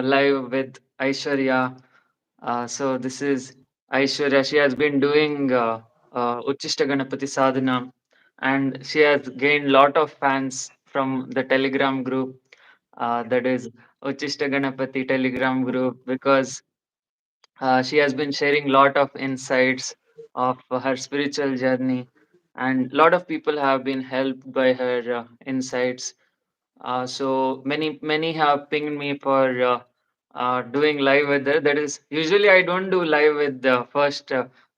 live with Aishwarya. So this is Aishwarya. She has been doing Uchishta Ganapati Sadhana, and she has gained lot of fans from the Telegram group. That is Uchishta Ganapati Telegram group, because she has been sharing lot of insights of her spiritual journey, and lot of people have been helped by her insights. So many have pinged me for doing live with her. That is, usually I don't do live with the first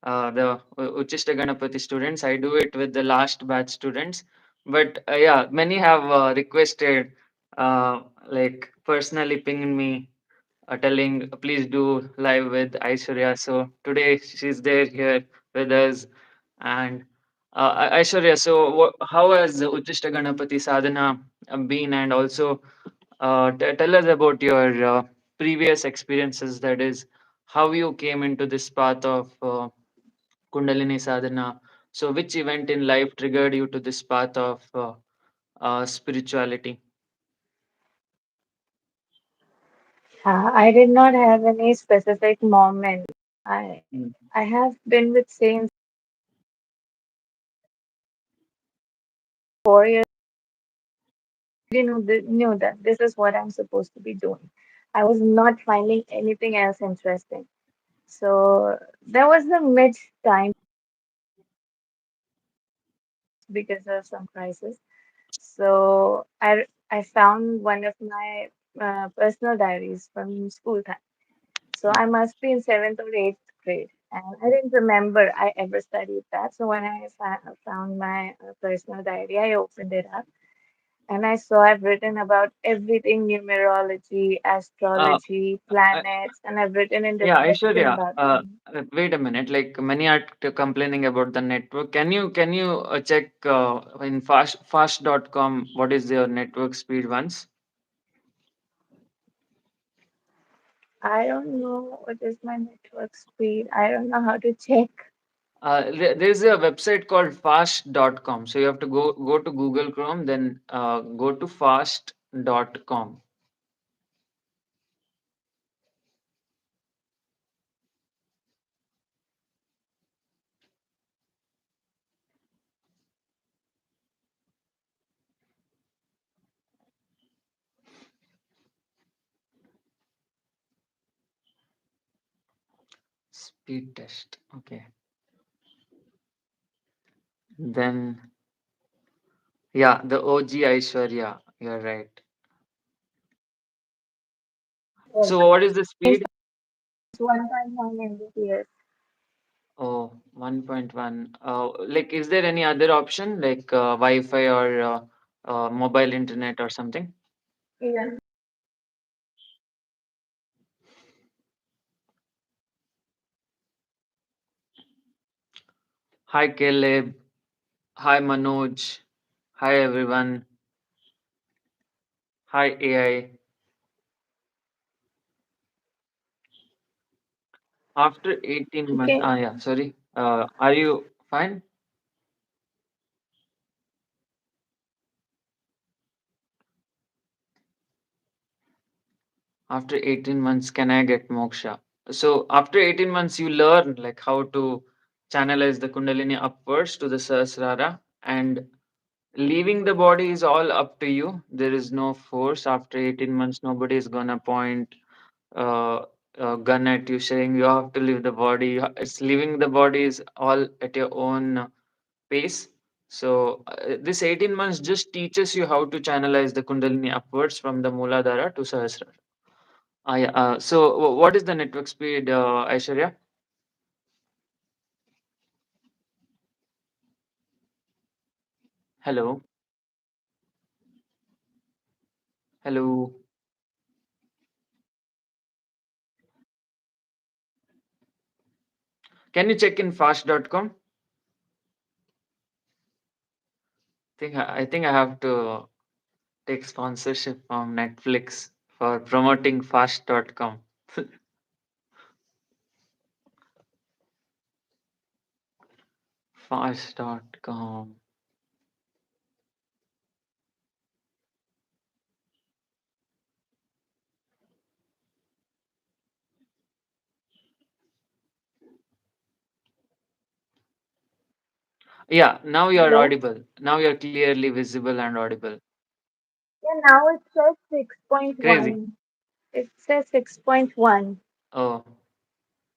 Uchishta Ganapati students. I do it with the last batch students. But yeah, many have requested, like personally pinged me, telling please do live with Aishwarya. So today she's there here with us. And Aishwarya, so how has Uchishta Ganapati Sadhana been? And also tell us about your previous experiences. That is, how you came into this path of Kundalini Sadhana. So, which event in life triggered you to this path of spirituality? I did not have any specific moment. I Mm. I have been with saints 4 years. I knew that this is what I'm supposed to be doing. I was not finding anything else interesting. So there was the mid time because of some crisis. So I found one of my personal diaries from school time. So I must be in seventh or eighth grade. And I didn't remember I ever studied that. So when I found my personal diary, I opened it up and I saw I've written about everything numerology, Uh, astrology, I, planets, and I've written in yeah, description Aishwarya. about them. Wait a minute. Like many are complaining about the network. Can you check in fast.com what is your network speed once? I don't know what is my network speed. I don't know how to check. There's a website called fast.com. So you have to go to Google Chrome, then go to fast.com. Speed test. Okay. Then yeah, the OG Aishwarya. You're right. So what is the speed? It's 1.1 Mbps. Oh, 1.1. Like, is there any other option like Wi-Fi or mobile internet or something? Yeah. Hi, Caleb. Hi, Manoj. Hi, everyone. Hi, AI. After 18 months, Okay. yeah, sorry. Are you fine? After 18 months, can I get moksha? So after 18 months, you learn like how to channelize the Kundalini upwards to the Sahasrara, and leaving the body is all up to you. There is no force. After 18 months, nobody is gonna point uh, a gun at you saying you have to leave the body. It's leaving the body is all at your own pace. So this 18 months just teaches you how to channelize the Kundalini upwards from the Mooladhara to Sahasrara. Yeah, so what is the network speed, Aishwarya? Hello, hello. Can you check in fast.com? I think I have to take sponsorship from Netflix for promoting fast.com. Fast.com. Yeah, now you're Hello? audible. Now you're clearly visible and audible. Yeah, now it says Crazy. 6.1. It says 6.1. Oh,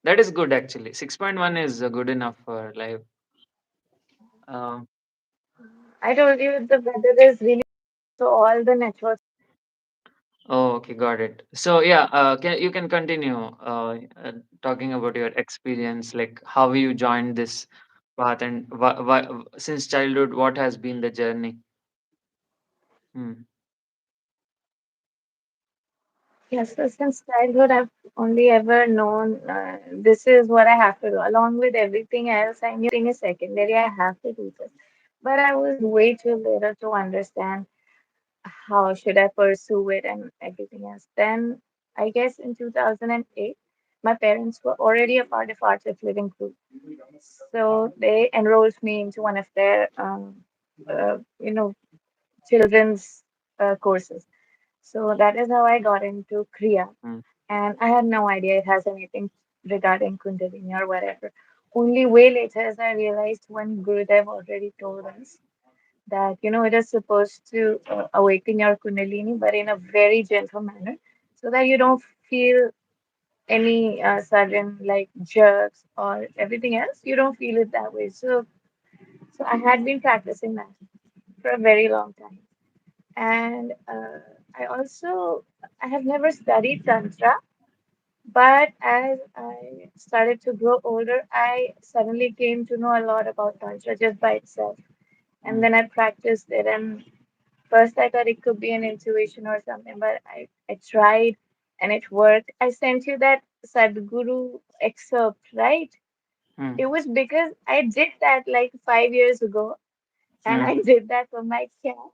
that is good actually. 6.1 is good enough for live. Um, I told you the weather is really so all the networks. oh, okay, got it. So yeah, you can continue talking about your experience, like how you joined this path and since childhood, what has been the journey? Hmm. Yes, so since childhood, I've only ever known this is what I have to do. Along with everything else, I knew everything is secondary. I have to do this. But I was way too little to understand how should I pursue it and everything else. Then, I guess in 2008, my parents were already a part of Arts of Living group. So they enrolled me into one of their, children's courses. So that is how I got into Kriya. Hmm. And I had no idea it has anything regarding Kundalini or whatever. Only way later as I realized when Gurudev already told us that, it is supposed to awaken your Kundalini, but in a very gentle manner, so that you don't feel any sudden like jerks or everything else. You don't feel it that way. So I had been practicing that for a very long time. And I also, I have never studied Tantra, but as I started to grow older, I suddenly came to know a lot about Tantra just by itself. And Hmm. then I practiced it. And first I thought it could be an intuition or something, but I tried and it worked. I sent you that Sadhguru excerpt, right? Hmm. It was because I did that like 5 years ago, and Hmm. I did that for my cat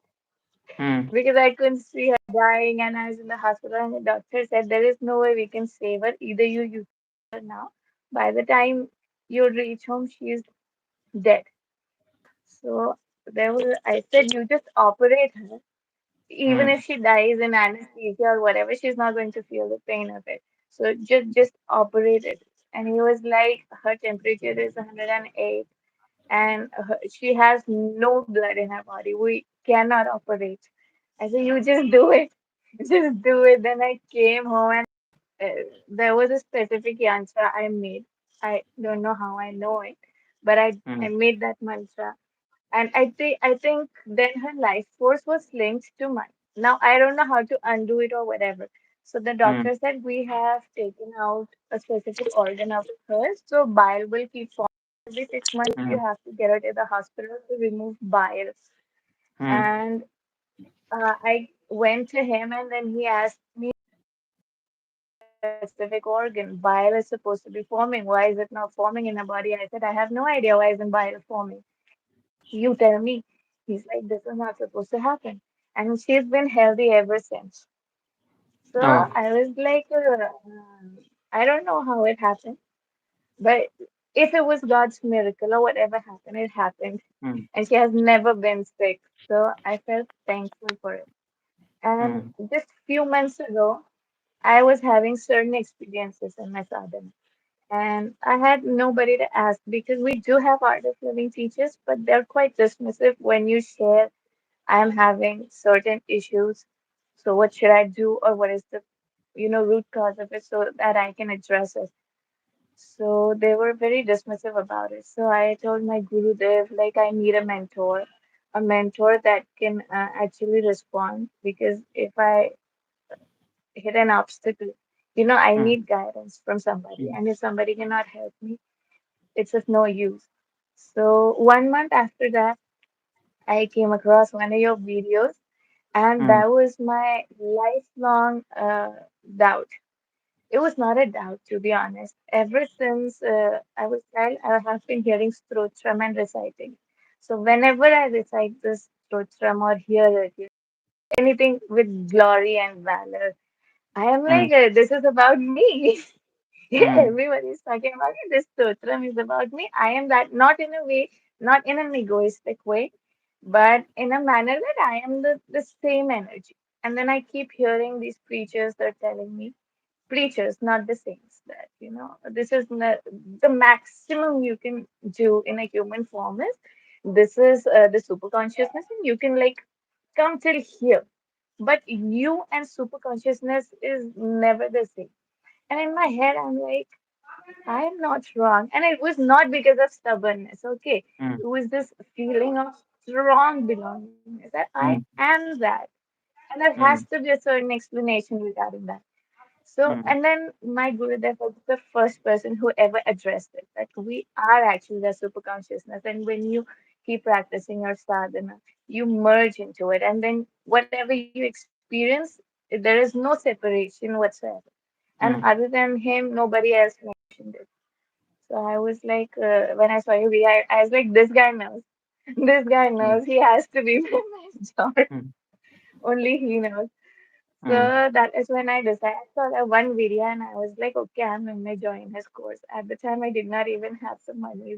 Hmm. because I couldn't see her dying, and I was in the hospital, and the doctor said there is no way we can save her. Either you euthanize her now. By the time you reach home, she is dead. So there was, I said, you just operate her. Even Hmm. if she dies in anesthesia or whatever, she's not going to feel the pain of it. So just operate it. And he was like, her temperature is 108 and she has no blood in her body. We cannot operate. I said, you just do it. Just do it. Then I came home and there was a specific yantra I made. I don't know how I know it, but I Hmm. made that mantra. And I think then her life force was linked to mine. Now I don't know how to undo it or whatever. So the Hmm. doctor said we have taken out a specific organ of hers, so bile will keep forming. Every 6 months Hmm. you have to get her to the hospital to remove bile. Hmm. And I went to him and then he asked me specific organ. Bile is supposed to be forming. Why is it not forming in the body? I said, I have no idea why isn't bile forming. You tell me. He's like, this is not supposed to happen. And she's been healthy ever since. So Oh. I was like, I don't know how it happened, but if it was God's miracle or whatever happened, it happened. Hmm. And she has never been sick. So I felt thankful for it. And Hmm. just few months ago, I was having certain experiences in my sadhana. And I had nobody to ask because we do have art of living teachers, but they're quite dismissive when you share I'm having certain issues. So what should I do or what is the root cause of it so that I can address it. So they were very dismissive about it. So I told my guru Dev like I need a mentor that can actually respond because if I hit an obstacle, I Hmm. need guidance from somebody. Hmm. And if somebody cannot help me, it's of no use. So 1 month after that, I came across one of your videos, and Hmm. that was my lifelong doubt. It was not a doubt, to be honest. Ever since I was child, I have been hearing stotram and reciting. So whenever I recite this stotram or hear it, anything with glory and valor, I am Hmm. like, this is about me. Hmm. Everybody's talking about it. This stotram is about me. I am that, not in a way, not in an egoistic way, but in a manner that I am the same energy. And then I keep hearing these preachers that are telling me, preachers, not the saints, that, this is the maximum you can do in a human form is this is the super consciousness, and you can like come till here. But you and super consciousness is never the same. And in my head, I'm like, I am not wrong. And it was not because of stubbornness, okay? mm, It was this feeling of strong belongingness that I mm, am that. And there has mm, to be a certain explanation regarding that. So, mm, and then my Gurudev was the first person who ever addressed it, that we are actually the super consciousness. And when you keep practicing your sadhana, you merge into it. And then whatever you experience, there is no separation whatsoever. And mm, other than him, nobody else mentioned it. So I was like, when I saw your video, I was like, this guy knows. This guy mm, knows. He has to be my mentor. mm, Only he knows. mm, So that is when I decided. I saw that one video and I was like, okay, I'm going to join his course. At the time, I did not even have some money.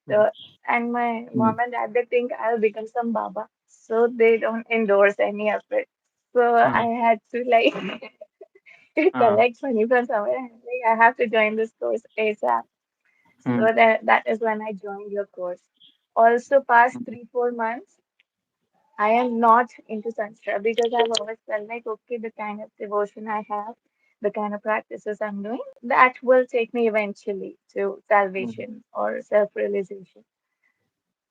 So, and my mm, mom and dad, they think I'll become some Baba. So they don't endorse any of it. So I mm, had to like collect money from somewhere. And like, I have to join this course ASAP. mm, So that is when I joined your course. Also, past 3 4 months, I am not into Tantra because I've always felt like, okay, the kind of devotion I have, the kind of practices I'm doing, that will take me eventually to mm, salvation or self-realization.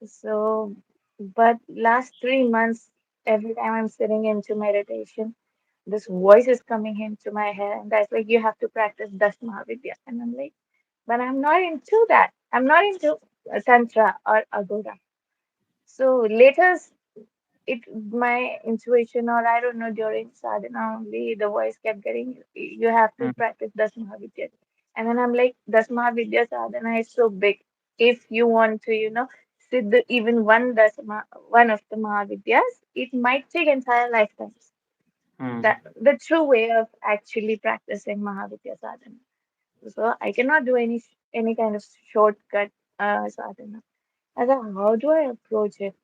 So, but last 3 months, every time I'm sitting into meditation, this voice is coming into my head, and that's like, you have to practice Das Mahavidya. And I'm like, but I'm not into that. I'm not into Tantra or Agora. So later it my intuition, or I don't know, during sadhana only the voice kept getting, you have to mm, practice Dasmahavidya. And then I'm like, Dasmahavidya sadhana is so big. If you want to, siddha even one of the Mahavidyas, it might take entire lifetimes. mm, That the true way of actually practicing Mahavidya sadhana. So I cannot do any kind of shortcut sadhana. I thought, how do I approach it?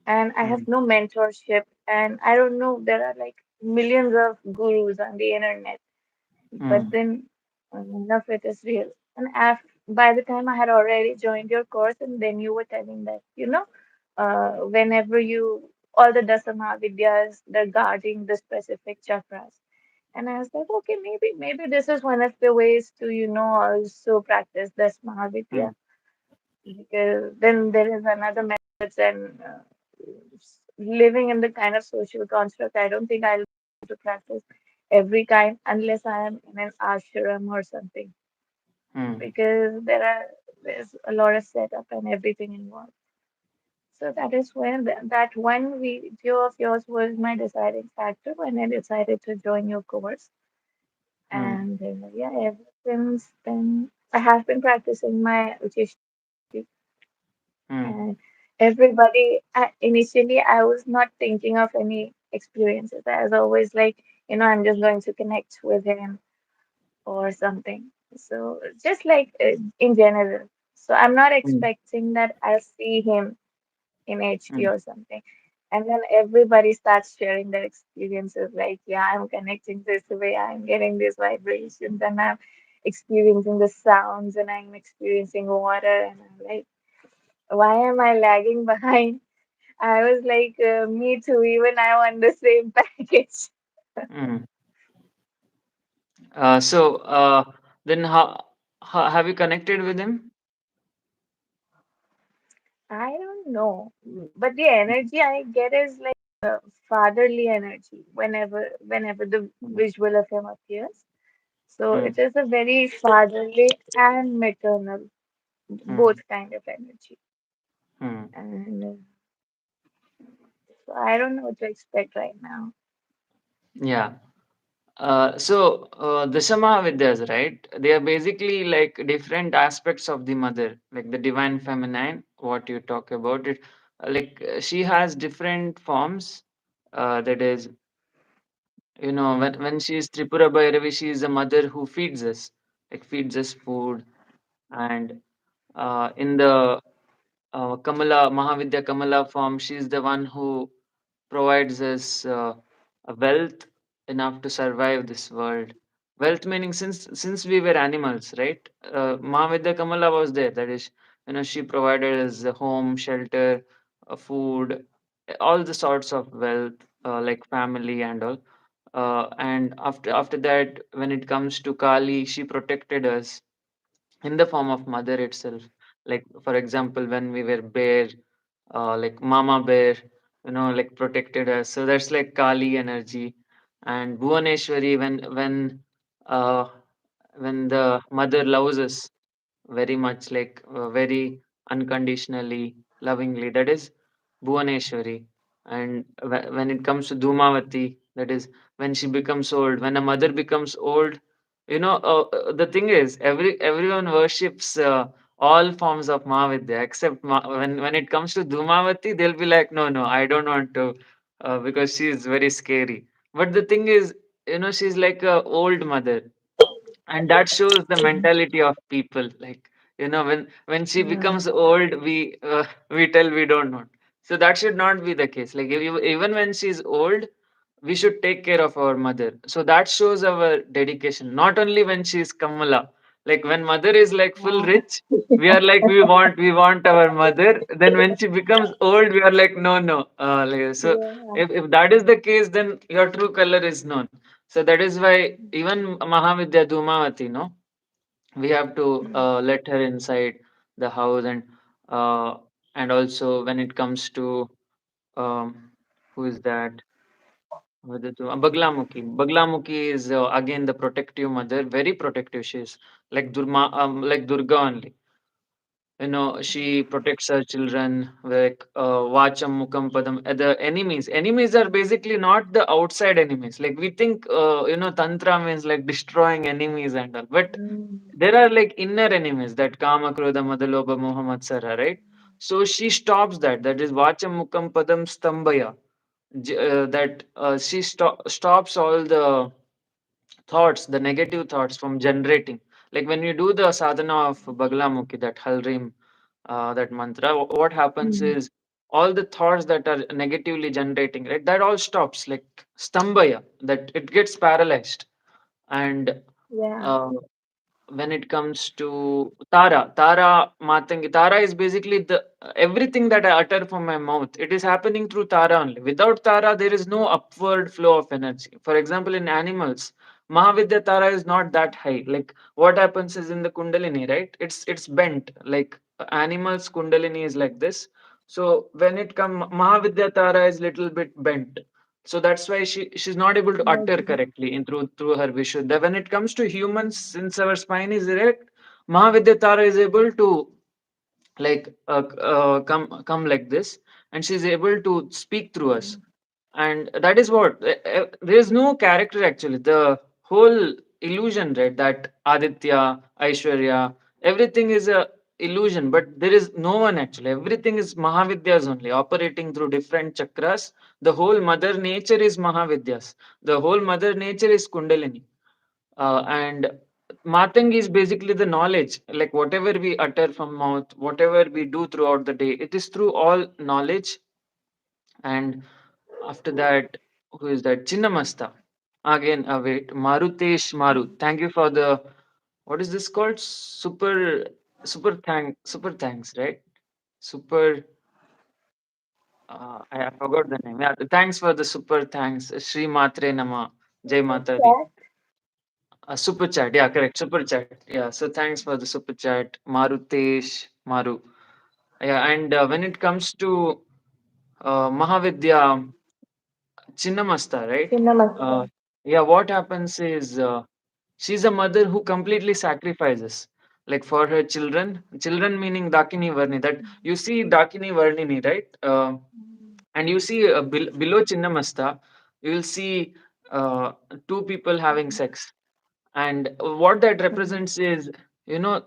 And I have mm, no mentorship, and I don't know, there are like millions of gurus on the internet, but mm, then none of it is real. And by the time I had already joined your course, and then you were telling that, whenever all the Dasama Vidyas, they're guarding the specific chakras. And I was like, okay, maybe this is one of the ways to, also practice this Mahavidya, mm, because then there is another methods, and living in the kind of social construct, I don't think I'll be able to practice every kind unless I am in an ashram or something, mm, because there's a lot of setup and everything involved. So that is when that one video of yours was my deciding factor when I decided to join your course. mm, And yeah, ever since then, I have been practicing my Uchishti. mm, And everybody, initially, I was not thinking of any experiences. I was always like, I'm just going to connect with him or something. So, just like in general. So, I'm not mm, expecting that I'll see him in HD mm, or something. And then everybody starts sharing their experiences like, yeah, I'm connecting this way, I'm getting these vibrations, and I'm experiencing the sounds, and I'm experiencing water. And I'm like, why am I lagging behind? I was like, me too, even I want the same package. mm. Then how have you connected with him? I don't know, but the energy I get is like fatherly energy whenever the Mm, visual of him appears. So mm, it is a very fatherly and maternal, both mm, kind of energy. mm. And so I don't know what to expect right now. Yeah. The Samavidyas, right? They are basically like different aspects of the mother, like the divine feminine, what you talk about it. She has different forms. That is, when she is Tripura Bhairavi, she is a mother who feeds us, like feeds us food. And in the Kamala, Mahavidya Kamala form, she is the one who provides us a wealth enough to survive this world. Wealth meaning since we were animals, right? Mahavidya Kamala was there. That is, She provided us a home, shelter, food, all the sorts of wealth, like family and all. And after that, when it comes to Kali, she protected us in the form of mother itself. Like for example, when we were bear, like mama bear, like protected us. So that's like Kali energy. And Bhuvaneshwari, uh, when the mother loves us very much, like very unconditionally, lovingly. That is Bhuvaneshwari. And when it comes to Dhumavati, that is when she becomes old. When a mother becomes old, the thing is, everyone worships all forms of Mahavidya except when it comes to Dhumavati, they'll be like, no, no, I don't want to, because she is very scary. But the thing is, she's like a old mother, and that shows the mentality of people. Like, when she becomes old, we tell we don't know. So that should not be the case. Like, even when she's old, we should take care of our mother. So that shows our dedication. Not only when she's Kamala, like when mother is like full Yeah. rich, we are like, we want our mother. Then when she becomes old, we are like, no, no. So Yeah. if that is the case, then your true color is known. So that is why even Mahavidya Dhumavati, no, we have to let her inside the house. Uh, and also when it comes to, who is that? Baglamukhi. Baglamukhi is again the protective mother, very protective. She is like Durga only. She protects her children, like Vacham, Mukam, Padam. The enemies are basically not the outside enemies. Like we think, Tantra means like destroying enemies and all. But there are like inner enemies, that Kama, Krodha, Madaloba, Moha, Matsara, right? So she stops that. That is Vacham, Mukam, Padam, Stambhaya. That she stops all the thoughts, the negative thoughts from generating. Like when you do the sadhana of Baglamukhi, that Halrim, that mantra, what happens Mm. is all the thoughts that are negatively generating, right? That all stops, like stambhaya, that it gets paralyzed. And Yeah. uh, when it comes to Tara Matangi, Tara is basically the everything that I utter from my mouth. It is happening through Tara only. Without Tara, there is no upward flow of energy. For example, in animals, Mahavidya Tara is not that high. Like what happens is in the Kundalini, right? It's bent. Like animals, Kundalini is like this. So when it come, Mahavidya Tara is little bit bent. So that's why she's not able to utter Okay. correctly in through her Vishuddha. When it comes to humans, since our spine is erect, Mahavidyatara is able to like come like this, and she's able to speak through us. And that is what there is no character actually. The whole illusion, right? That Aditya, Aishwarya, everything is a illusion, but there is no one actually. Everything is Mahavidyas only, operating through different chakras. The whole mother nature is Mahavidyas. The whole mother nature is Kundalini. And Matang is basically the knowledge, like whatever we utter from mouth, whatever we do throughout the day, it is through all knowledge. And after that, who is that? Chinnamasta. Again, wait, Marutesh Maru. Thank you for the, what is this called? Super thanks, right? Super, I forgot the name. Yeah, thanks for the super thanks. Shri Matre Nama. Jai Super Mata Di. chat. Super chat. Yeah, correct. Super chat. Yeah. So thanks for the super chat, Marutesh Maru. Yeah, and when it comes to Mahavidya Chinnamasta, right? Namaste. Uh, yeah, what happens is she's a mother who completely sacrifices, like for her children. Children meaning Dakini Varni. That you see Dakini Varnini, right? And you see below Chinnamasta, you will see uh, two people having sex. And what that represents is, you know,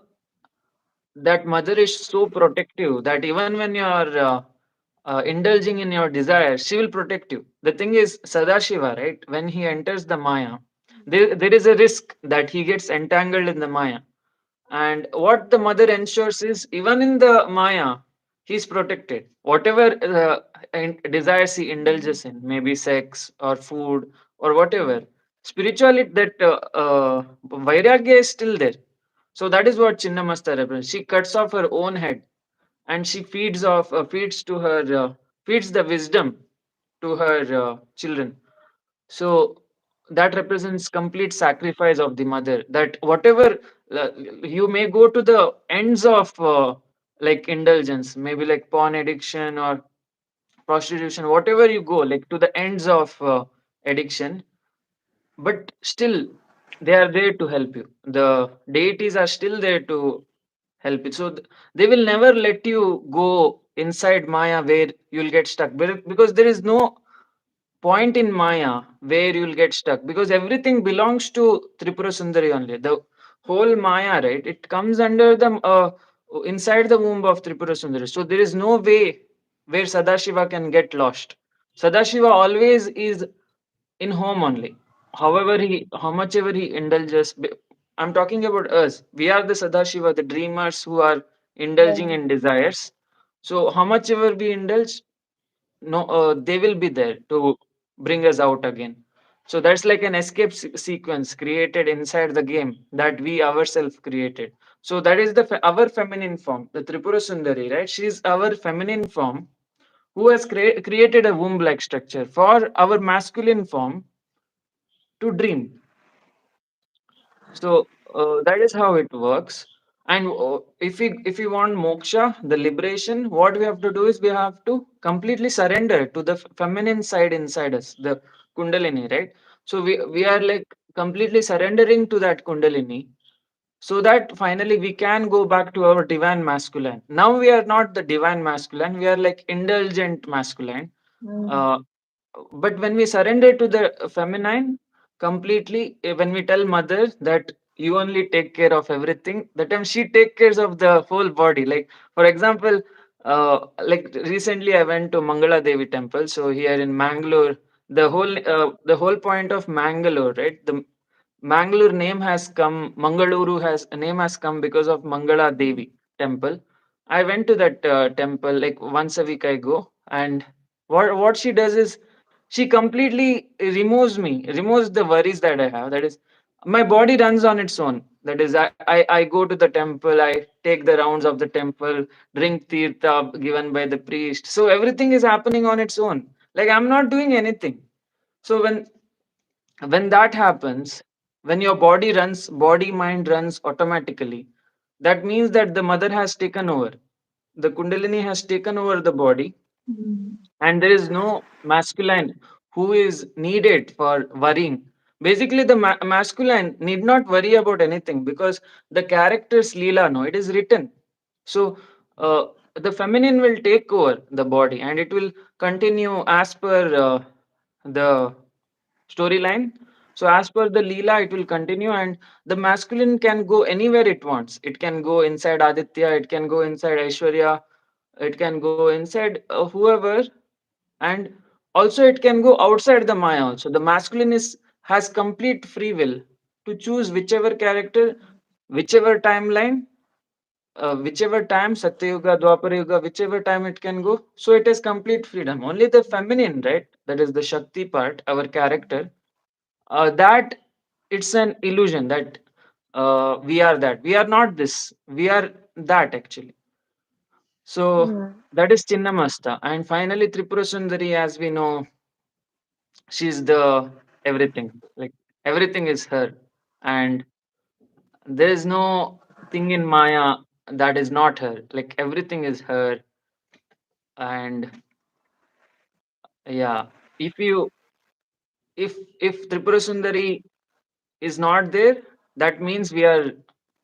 that mother is so protective that even when you are indulging in your desire, she will protect you. The thing is, Sadashiva, right? When he enters the Maya, there is a risk that he gets entangled in the Maya. And what the mother ensures is, even in the Maya, he's protected. Whatever desires he indulges in, maybe sex or food or whatever, spiritually, that Vairagya is still there. So that is what Chinnamasta represents. She cuts off her own head and she feeds the wisdom to her children. So that represents complete sacrifice of the mother. That whatever you may go to the ends of like indulgence, maybe like porn addiction or prostitution, whatever you go, like to the ends of addiction, but still they are there to help you. The deities are still there to help you. So they will never let you go inside Maya where you'll get stuck, because there is no point in Maya where you'll get stuck, because everything belongs to Tripura Sundari only. The whole Maya, right? It comes under the inside the womb of Tripura Sundari. So there is no way where Sadashiva can get lost. Sadashiva always is in home only. How much ever he indulges. I'm talking about us. We are the Sadashiva, the dreamers who are indulging Yeah. in desires. So how much ever we indulge, no they will be there to bring us out again. So that's like an escape sequence created inside the game that we ourselves created. So that is our feminine form, the Tripura Sundari, right? She's our feminine form who has created a womb like structure for our masculine form to dream. So that is how it works. And if we want moksha, the liberation, what we have to do is we have to completely surrender to the feminine side inside us, the kundalini, right? So we are like completely surrendering to that kundalini, so that finally we can go back to our divine masculine. Now we are not the divine masculine; we are like indulgent masculine. Mm. Uh, but when we surrender to the feminine completely, when we tell mother that you only take care of everything, that time she take cares of the whole body. Like for example, like recently I went to Mangala Devi temple. So here in Mangalore, the whole point of Mangalore, right? The Mangalore name has come, Mangaluru has a name has come because of Mangala Devi temple. I went to that temple like once a week I go, and what she does is she completely removes the worries that I have. That is, my body runs on its own. That is, I go to the temple, I take the rounds of the temple, drink tirtha given by the priest. So everything is happening on its own. Like I'm not doing anything. So when that happens, when your body mind runs automatically, that means that the mother has taken over. The kundalini has taken over the body, Mm. and there is no masculine who is needed for worrying. Basically the masculine need not worry about anything, because the character's leela, no, it is written. So the feminine will take over the body, and it will continue as per the storyline. So as per the leela it will continue, and the masculine can go anywhere it wants. It can go inside Aditya, it can go inside Aishwarya, it can go inside whoever, and also it can go outside the Maya also. The masculine is has complete free will to choose whichever character, whichever timeline, whichever time, Satyuga, Dwapara Yuga, whichever time it can go. So it has complete freedom. Only the feminine, right? That is the Shakti part, our character. That it's an illusion that we are that. We are not this. We are that actually. So Mm. that is Chinnamasta. And finally, Tripura Sundari, as we know, she's the everything. Like everything is her, and there is no thing in Maya that is not her. Like everything is her, and yeah. If you if Tripura Sundari is not there, that means we are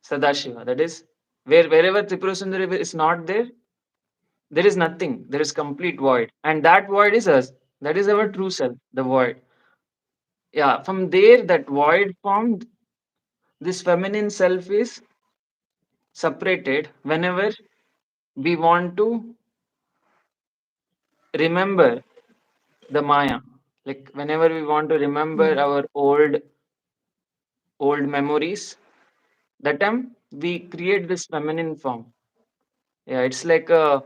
Sadashiva. That is wherever Tripura Sundari is not there, there is nothing. There is complete void, and that void is us. That is our true self, the void. Yeah, from there, that void formed, this feminine self is separated whenever we want to remember the Maya. Like whenever we want to remember Mm. our old memories, that time we create this feminine form. Yeah, it's like a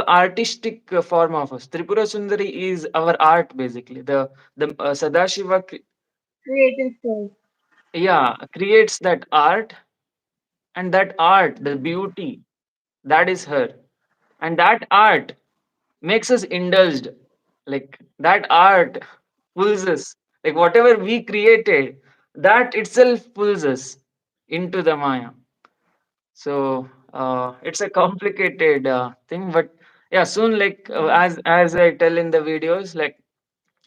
artistic form of us. Tripura Sundari is our art basically. The Sadashiva Creative self. yeah creates that art, and that art, the beauty, that is her. And that art makes us indulged. Like that art pulls us. Like whatever we created, that itself pulls us into the Maya. So it's a complicated thing, but yeah, soon, like as I tell in the videos, like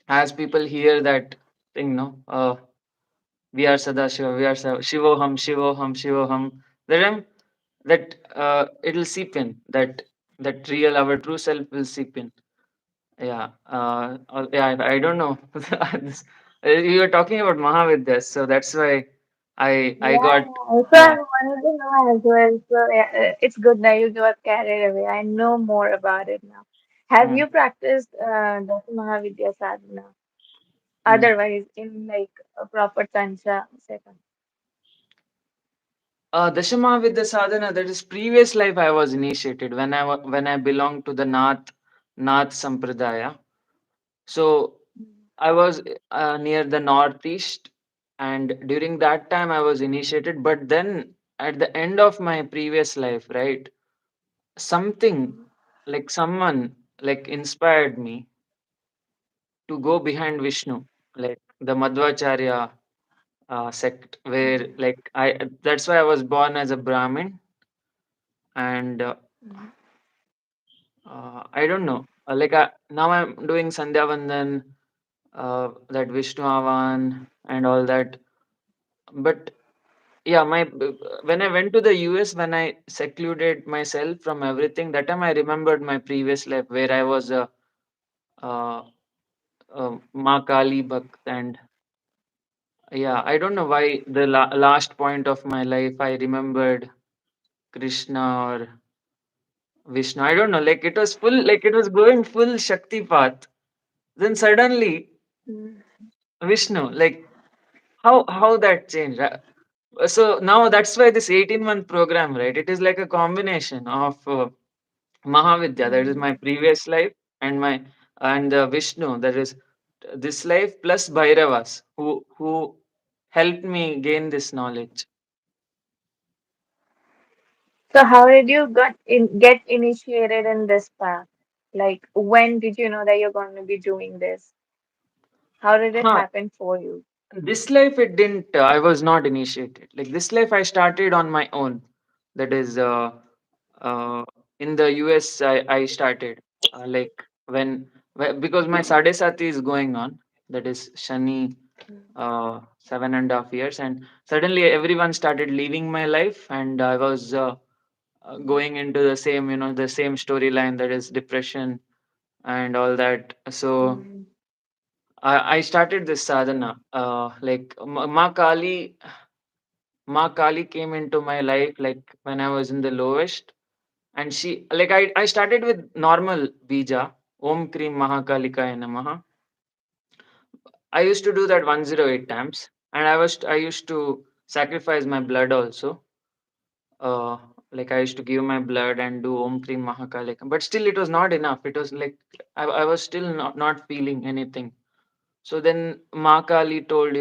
as people hear that thing, no, we are Sadashiva, we are Shivoham, Shivoham, Shivoham. Then that it'll seep in. That real, our true self will seep in. Yeah, yeah. I don't know. This, you were talking about Mahavidyas, so that's why I Yeah, got so yeah. I wanted to know as well. So yeah, it's good that you got carried away. I know more about it now. Have Mm, you practiced Dasa Mahavidya sadhana? mm. Otherwise, in like a proper tantra second. Dashama with the sadhana, that is previous life I was initiated when when I belonged to the Nath Sampradaya. So I was near the northeast, and during that time I was initiated. But then at the end of my previous life, right, something like someone like inspired me to go behind Vishnu, like the Madhvacharya sect, where like that's why I was born as a Brahmin, and I don't know. Now I'm doing Sandhya Vandan, that Vishnu Avan and all that. But yeah, when I went to the US, when I secluded myself from everything, that time I remembered my previous life where I was uh, Ma Kali Bhakt, and yeah, I don't know why the last point of my life I remembered Krishna or Vishnu. I don't know. Like it was full, like it was going full Shakti path. Then suddenly Vishnu, like how that changed? So now that's why this 18-month program, right? It is like a combination of Mahavidya, that is my previous life, and my and Vishnu, that is this life, plus Bhairavas, who helped me gain this knowledge. So how did you get initiated in this path? Like when did you know that you're going to be doing this? How did it Huh. happen for you? This life it didn't. I was not initiated. Like this life, I started on my own. That is uh, in the US. I started like because my Sadesati is going on. That is Shani 7.5 years, and suddenly everyone started leaving my life, and I was going into the same, the same storyline, that is depression and all that. So Mm. I started this sadhana. Like Ma Kali came into my life like when I was in the lowest, and she like I started with normal bija, Om Krim Mahakalikaaya Namaha. I used to do that 108 times, and I used to sacrifice my blood also. Uh, like I used to give my blood and do Om Krim Mahakalika, but still it was not enough. It was like I was still not feeling anything. So then Ma Kali told,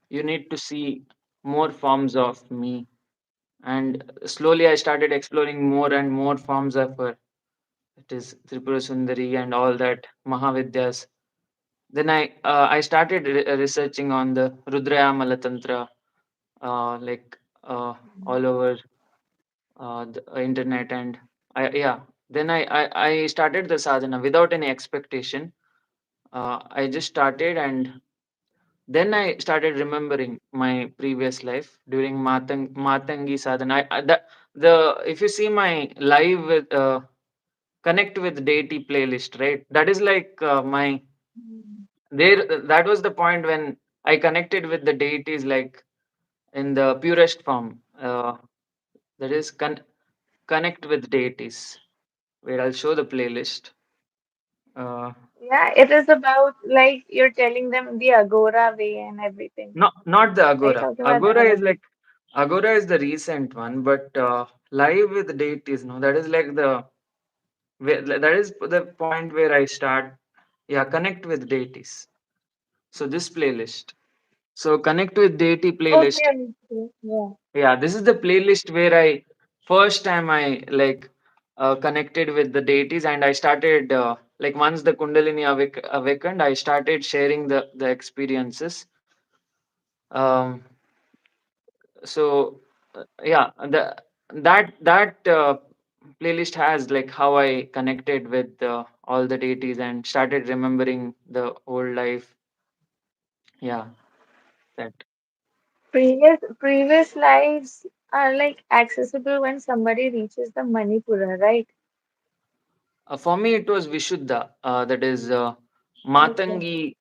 you need to see more forms of me, and slowly I started exploring more and more forms of her. It is Tripura Sundari and all that Mahavidyas. Then I started researching on the Rudrayamala Tantra, like all over the internet, and yeah. Then I started the sadhana without any expectation. I just started, and then I started remembering my previous life during Matangi sadhana. The if you see my live with connect with deity playlist, right? That is like my there. That was the point when I connected with the deities, like in the purest form. That is connect with deities. Wait, I'll show the playlist. Uh, Yeah, it is about like you're telling them the Agora way and everything. not the Are you Agora. talking about that one? Agora is the recent one, but live with deities, no, that is like that is the point where I start, yeah, connect with deities. So this playlist. So connect with deity playlist. Okay, yeah. Yeah, this is the playlist where I first time I like connected with the deities, and I started like once the Kundalini awakened, I started sharing the experiences. Um, so yeah, that playlist has like how I connected with all the deities and started remembering the old life. Yeah, that. Previous lives are like accessible when somebody reaches the Manipura, right? For me, it was Vishuddha. That is, Okay. Matangi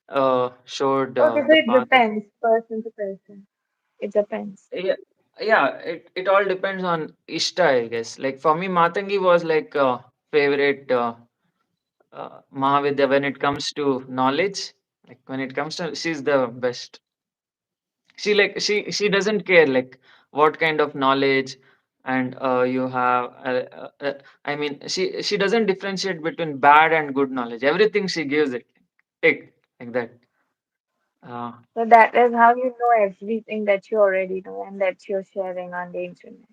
showed Okay, so the it path of. depends person to person. It depends. Yeah, yeah. It all depends on Ishta, I guess. Like for me, Matangi was like favorite Mahavidya when it comes to knowledge. Like when it comes to, she's the best. She doesn't care like what kind of knowledge and you have. I mean, she doesn't differentiate between bad and good knowledge. Everything she gives it. Take like that. Uh, So that is how you know everything that you already know and that you're sharing on the internet.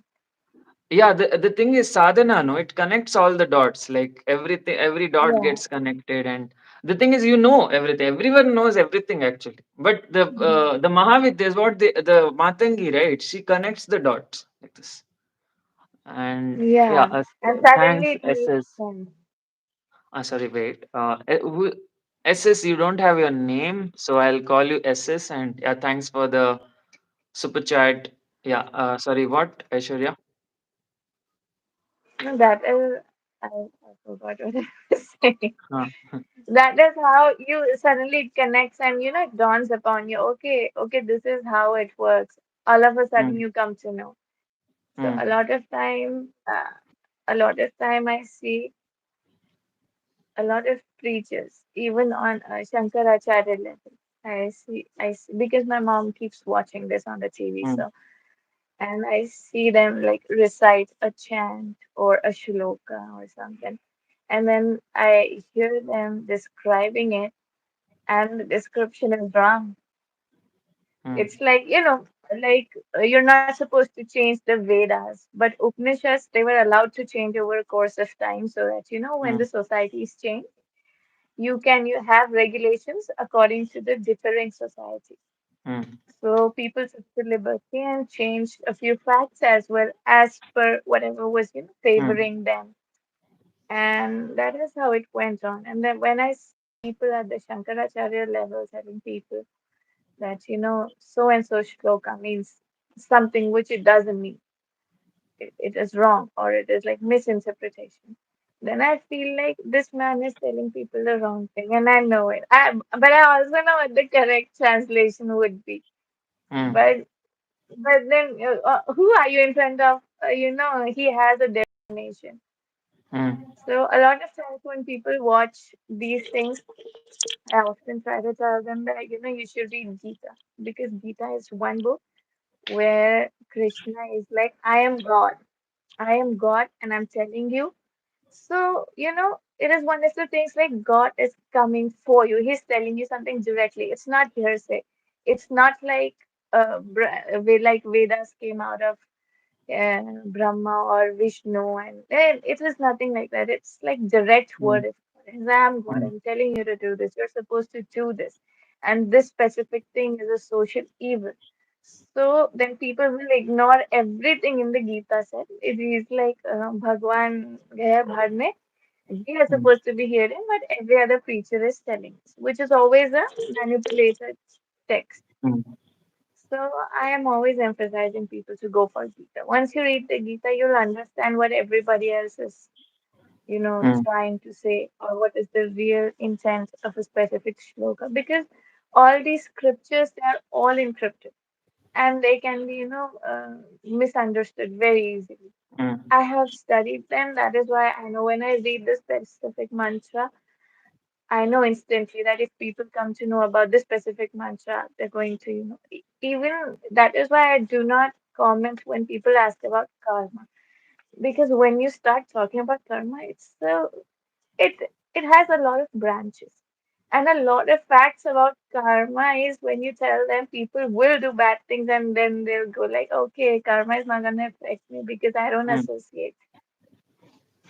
yeah, the thing is sadhana, no, it connects all the dots. Like everything, every dot Yeah. gets connected, and the thing is, you know everything. Everyone knows everything actually. But Mhm. the Mahavidya is what the Matangi, right? She connects the dots like this. And yeah, Yeah. And suddenly thanks it makes SS. sense. Sorry, wait. SS, you don't have your name, so I'll call you SS. And yeah, thanks for the super chat. Yeah, sorry, what, Aishwarya? No, that is, I forgot what I was saying. Huh. That is how you suddenly it connects and it dawns upon you. Okay, okay, this is how it works. All of a sudden Mm, you come to know. So mm, a lot of time I see a lot of preachers, even on Shankaracharya level. I see, because my mom keeps watching this on the TV, mm, so and I see them like recite a chant or a shloka or something, and then I hear them describing it, and the description is wrong. mm, It's like, you're not supposed to change the Vedas, but Upanishads, they were allowed to change over a course of time so that, when mm, the societies change, you have regulations according to the differing society. mm, So people took the liberty and changed a few facts as well as per whatever was, mm, favoring them. And that is how it went on. And then when I see people at the Shankaracharya level telling people that, so and so shloka means something which it doesn't mean. It is wrong or it is like misinterpretation. Then I feel like this man is telling people the wrong thing, and I know it. But I also know what the correct translation would be. mm, But then who are you in front of? He has a definition. mm, So a lot of times when people watch these things, I often try to tell them that you should read Gita, because Gita is one book where Krishna is like, I am God. I am God and I'm telling you. So, it is one of the things like God is coming for you. He's telling you something directly. It's not hearsay. It's not like like Vedas came out of Brahma or Vishnu, and it is nothing like that. It's like direct mm, word. I'm God. mm, I'm telling you to do this. You're supposed to do this, and this specific thing is a social evil. So then people will ignore everything in the Gita said. It is like Bhagwan gaya bharne. We are mm, supposed to be hearing what every other preacher is telling us, which is always a manipulated text. mm, So I am always emphasizing people to go for Gita. Once you read the Gita, you'll understand what everybody else is, mm, trying to say, or what is the real intent of a specific shloka. Because all these scriptures, they are all encrypted and they can be, misunderstood very easily. mm, I have studied them. That is why I know when I read this specific mantra, I know instantly that if people come to know about this specific mantra, they're going to, even that is why I do not comment when people ask about karma. Because when you start talking about karma, it it has a lot of branches. And a lot of facts about karma is when you tell them people will do bad things and then they'll go like, okay, karma is not gonna affect me because I don't mm, associate.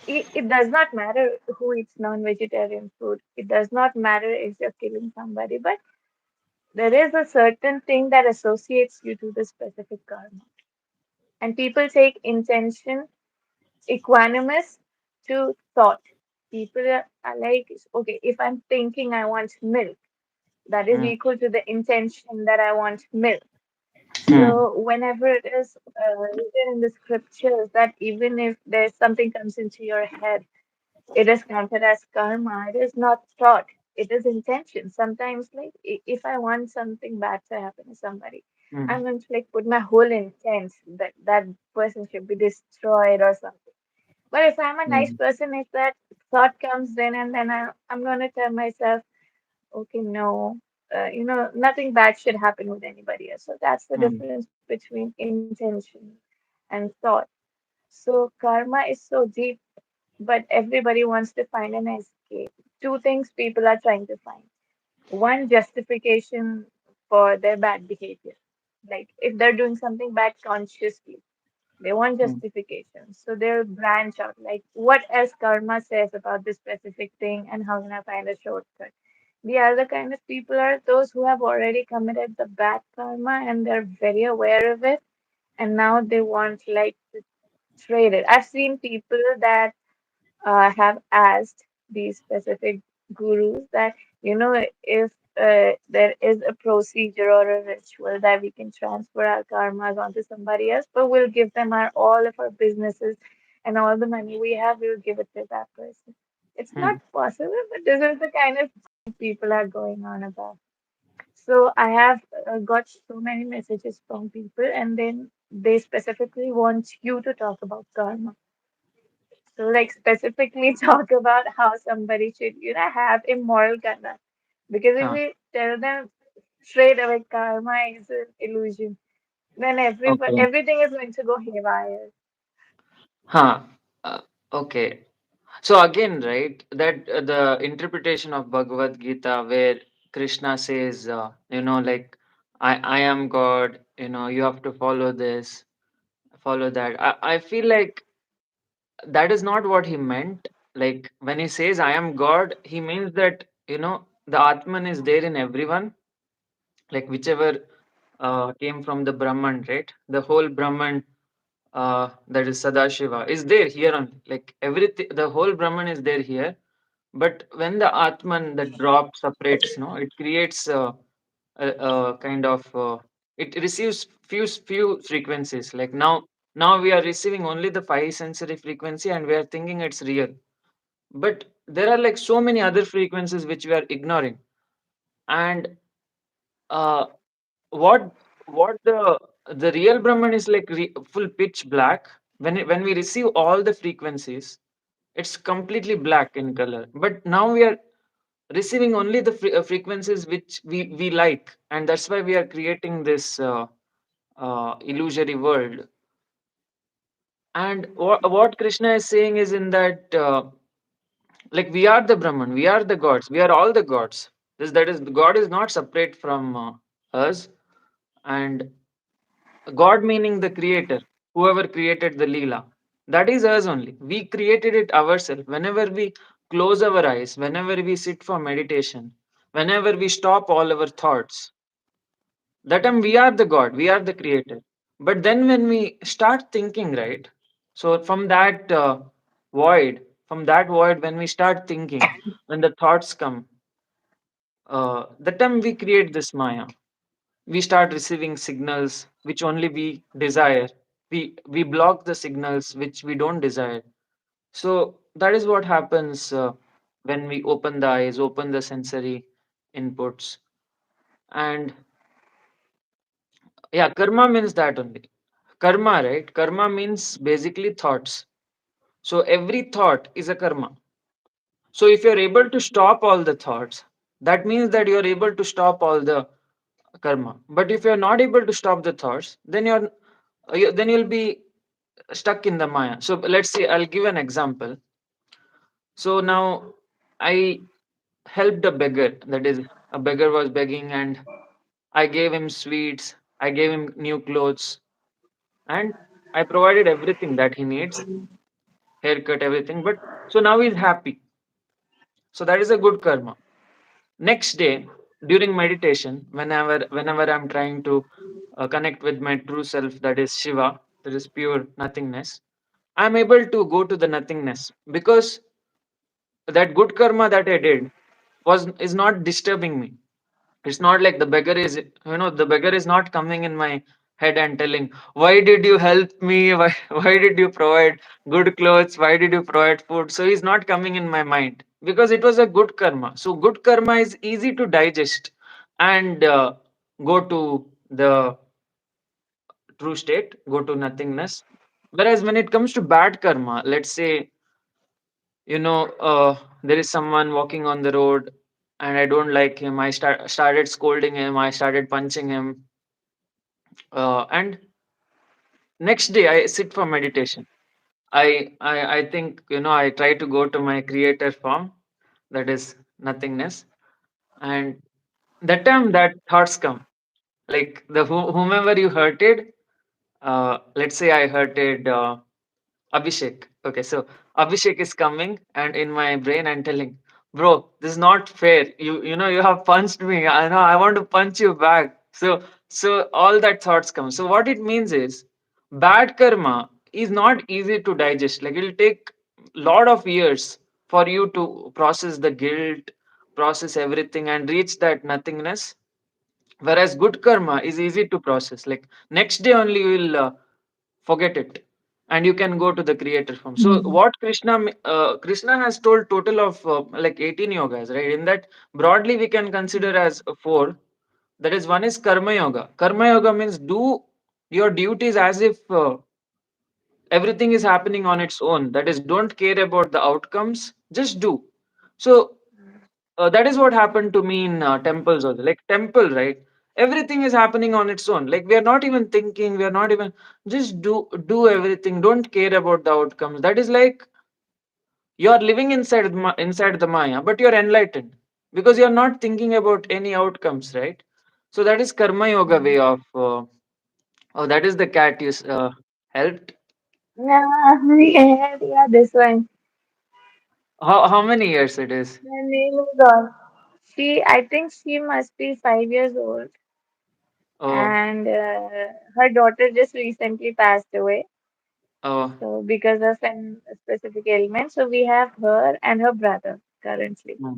It does not matter who eats non-vegetarian food. It does not matter if you're killing somebody, but there is a certain thing that associates you to the specific karma. And people take intention equanimous to thought. People are like, okay, if I'm thinking I want milk, that is mm, equal to the intention that I want milk. mm, So whenever it is written in the scriptures that even if there's something comes into your head, it is counted as karma. It is not thought. It is intention. Sometimes, like if I want something bad to happen to somebody, I'm mm, going to like put my whole intent that that person should be destroyed or something. But if I'm a nice mm, person, if that thought comes in, and then I'm going to tell myself, okay, no, nothing bad should happen with anybody else. So that's the mm, difference between intention and thought. So karma is so deep, but everybody wants to find an escape. Two things people are trying to find. One, justification for their bad behavior. Like if they're doing something bad consciously, they want mm, justification. So they'll branch out like what else karma says about this specific thing and how can I find a shortcut. The other kind of people are those who have already committed the bad karma and they're very aware of it and now they want like to trade it. I've seen people that have asked these specific gurus that, if there is a procedure or a ritual that we can transfer our karmas onto somebody else, but we'll give them all of our businesses and all the money we have, we'll give it to that person. It's not mm, possible, but this is the kind of thing people are going on about. So I have got so many messages from people, and then they specifically want you to talk about karma. So, like, specifically talk about how somebody should, have immoral conduct. Because if huh, we tell them straight away karma is an illusion, then okay. everything is going to go haywire. Huh. Okay. So again, right, that the interpretation of Bhagavad Gita where Krishna says, like, I am God, you have to follow this, follow that. I feel like that is not what he meant. Like when he says I am God, he means that, the Atman is there in everyone, like whichever came from the Brahman, right? The whole Brahman, that is Sadashiva, is there here only. Like everything, the whole Brahman is there here. But when the Atman, the drop separates, it creates a kind of, it receives few frequencies. Like now we are receiving only the five sensory frequency, and we are thinking it's real. But there are like so many other frequencies which we are ignoring. And uh, what what the real Brahman is like full pitch black. When we receive all the frequencies, it's completely black in color. But now we are receiving only the frequencies which we like, and that's why we are creating this illusory world. And what Krishna is saying is in that, like, we are the Brahman, we are the gods, we are all the gods. That is, God is not separate from us. And God meaning the creator, whoever created the Leela. That is us only. We created it ourselves. Whenever we close our eyes, whenever we sit for meditation, whenever we stop all our thoughts, that time we are the God, we are the creator. But then when we start thinking, right? So from that void, when we start thinking, when the thoughts come, that time we create this Maya. We start receiving signals which only we desire. We block the signals which we don't desire. So that is what happens when we open the eyes, open the sensory inputs. And yeah, karma means that only. Karma, right? Karma means basically thoughts. So every thought is a karma. So if you're able to stop all the thoughts, that means that you're able to stop all the karma. But if you're not able to stop the thoughts, then then you'll be stuck in the Maya. So let's say I'll give an example. So now I helped a beggar. That is, a beggar was begging, and I gave him sweets, I gave him new clothes, and I provided everything that he needs, haircut, everything. But so now he's happy. So that is a good karma. Next day, during meditation, whenever I'm trying to connect with my true self, that is Shiva, that is pure nothingness, I'm able to go to the nothingness because that good karma that I did was is not disturbing me. It's not like the beggar is, the beggar is not coming in my head and telling, why did you help me, why did you provide good clothes, why did you provide food? So he's not coming in my mind because it was a good karma. So good karma is easy to digest and go to the true state, go to nothingness. Whereas when it comes to bad karma, let's say, there is someone walking on the road and I don't like him. I started scolding him. I started punching him. And next day I sit for meditation. I think, I try to go to my creator form, that is nothingness. And that time that thoughts come, like whomever you hurted. Let's say I hurted Abhishek. Okay, so Abhishek is coming and in my brain I'm telling, bro, this is not fair. You have punched me. I know I want to punch you back. So all that thoughts come. So what it means is bad karma is not easy to digest. Like it'll take lot of years for you to process the guilt, process everything and reach that nothingness. Whereas good karma is easy to process. Like next day only you will forget it and you can go to the creator form. So Hmm. what Krishna has told total of like 18 yogas, right? In that, broadly we can consider as four. That is, one is karma yoga. Karma yoga means do your duties as if everything is happening on its own. That is, don't care about the outcomes, just do. So that is what happened to me in temples also. Like temple, right? Everything is happening on its own. Like we are not even thinking, we are not even, just do everything. Don't care about the outcomes. That is like you are living inside the Maya, but you're enlightened because you're not thinking about any outcomes, right? So that is karma yoga way of. Oh, that is the cat you helped. Yeah, yeah, yeah, this one. How many years it is? Her name is I think she must be 5 years old, Oh, and her daughter just recently passed away. oh. So because of an specific ailment, so we have her and her brother currently. Hmm.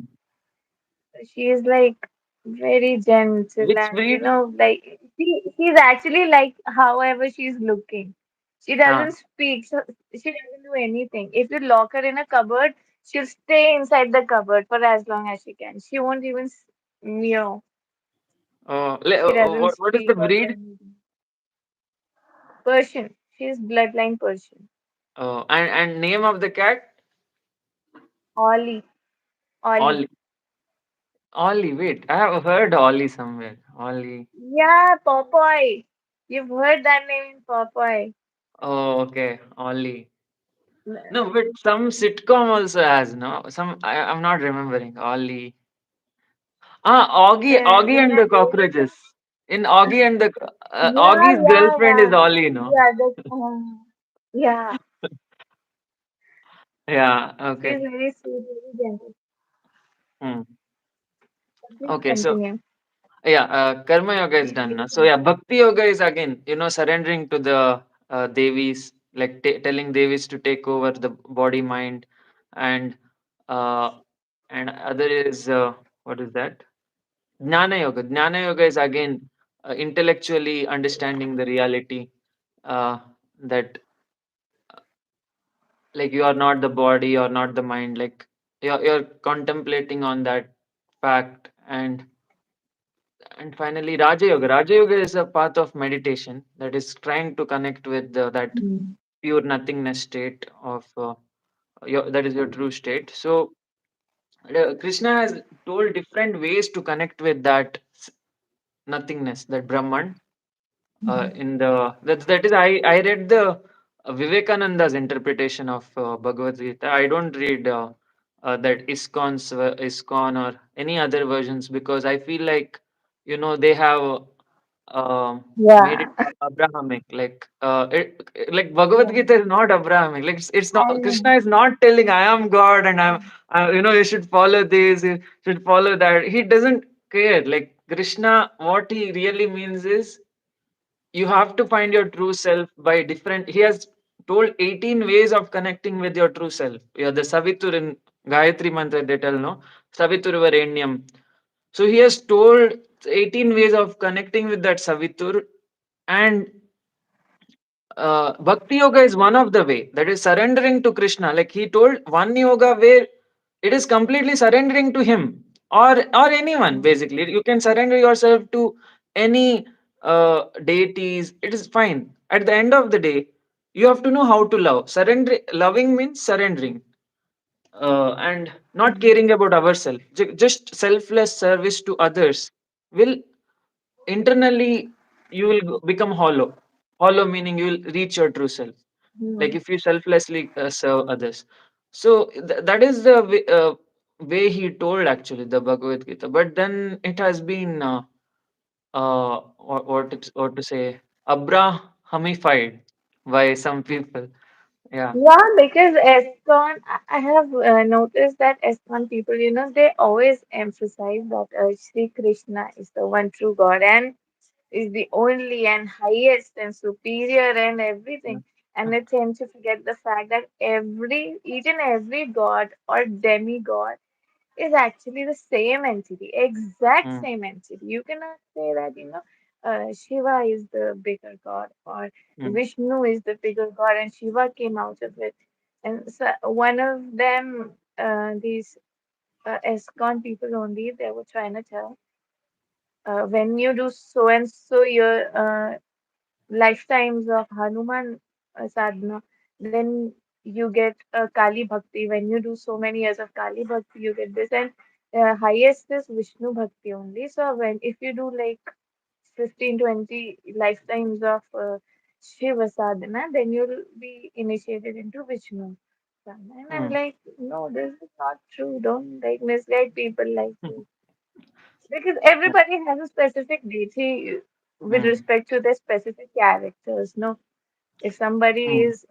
She is like very gentle, Which and breed? like she's actually like however she's looking. She Ah, doesn't speak, so she doesn't do anything. If you lock her in a cupboard, she'll stay inside the cupboard for as long as she can. She won't even, oh. she doesn't What is the speak or do breed? anything. Persian. She's bloodline Persian. Oh, and name of the cat? Ollie. Ollie. Ollie. Ollie. Wait, I have heard Ollie somewhere. Ollie. Yeah, Popeye. You've heard that name in Popeye. Oh, okay. Ollie. No, but some sitcom also has, no? I'm not remembering. Ollie. Ah, Augie When and I the told you cockroaches. In Augie and the yeah, Augie's yeah, girlfriend yeah. is Ollie, no? Yeah, yeah. Yeah. She's Okay. very sweet, very gentle. Hmm. Please Okay. So continue. yeah, karma yoga is Please, done please now. So yeah, continue. bhakti yoga is again, surrendering to the devis, like telling devis to take over the body, mind, and uh, other is what is that? Jnana yoga. Jnana yoga is again intellectually understanding the reality, uh, that like you are not the body, you're not the mind. Like you're contemplating on that fact. And finally, Raja Yoga. Raja Yoga is a path of meditation that is trying to connect with that Mm. pure nothingness state of that is your true state. So Krishna has told different ways to connect with that nothingness, that Brahman. In the that is, I read the Vivekananda's interpretation of Bhagavad Gita. I don't read that ISKCON or any other versions, because I feel like they have made it Yeah, Abrahamic. Like Bhagavad yeah. Gita is not Abrahamic. Like it's I not, know. Krishna is not telling I am God and you should follow this, you should follow that. He doesn't care. Like Krishna, what he really means is you have to find your true self by different. He has told 18 ways of connecting with your true self. Yeah, the Savitur in Gayatri mantra they tell, no, Savitur Varenyam. So he has told 18 ways of connecting with that Savitur, and Bhakti Yoga is one of the way, that is surrendering to Krishna. Like he told one yoga where it is completely surrendering to him, or anyone. Mm, Basically, you can surrender yourself to any deities. It is fine. At the end of the day, you have to know how to love. Loving means surrendering, and not mm, caring about ourselves. Just selfless service to others will internally, you will become hollow, meaning you will reach your true self, like mm, if you selflessly serve others. So that is the way he told actually the Bhagavad Gita, but then it has been what to say, abrahamified by some people. Yeah. yeah, because ISKCON, I have noticed that ISKCON people, they always emphasize that Sri Krishna is the one true God and is the only and highest and superior and everything. Mm, And they tend to forget the fact that each and every god or demigod is actually the same entity, exact mm, same entity. You cannot say that, Shiva is the bigger god or mm, Vishnu is the bigger god and Shiva came out of it. And so one of them, these ISKCON people only, they were trying to tell, when you do so and so, your lifetimes of Hanuman sadhana, then you get Kali Bhakti. When you do so many years of Kali Bhakti, you get this. And highest is Vishnu Bhakti only. So when if you do like 15, 20 lifetimes of Shiva sadhana, then you'll be initiated into Vishnu sadhana. And I'm mm, like, no, this is not true. Don't like misguide people like mm, this. Because everybody has a specific deity with mm, respect to their specific characters. No, if somebody mm, is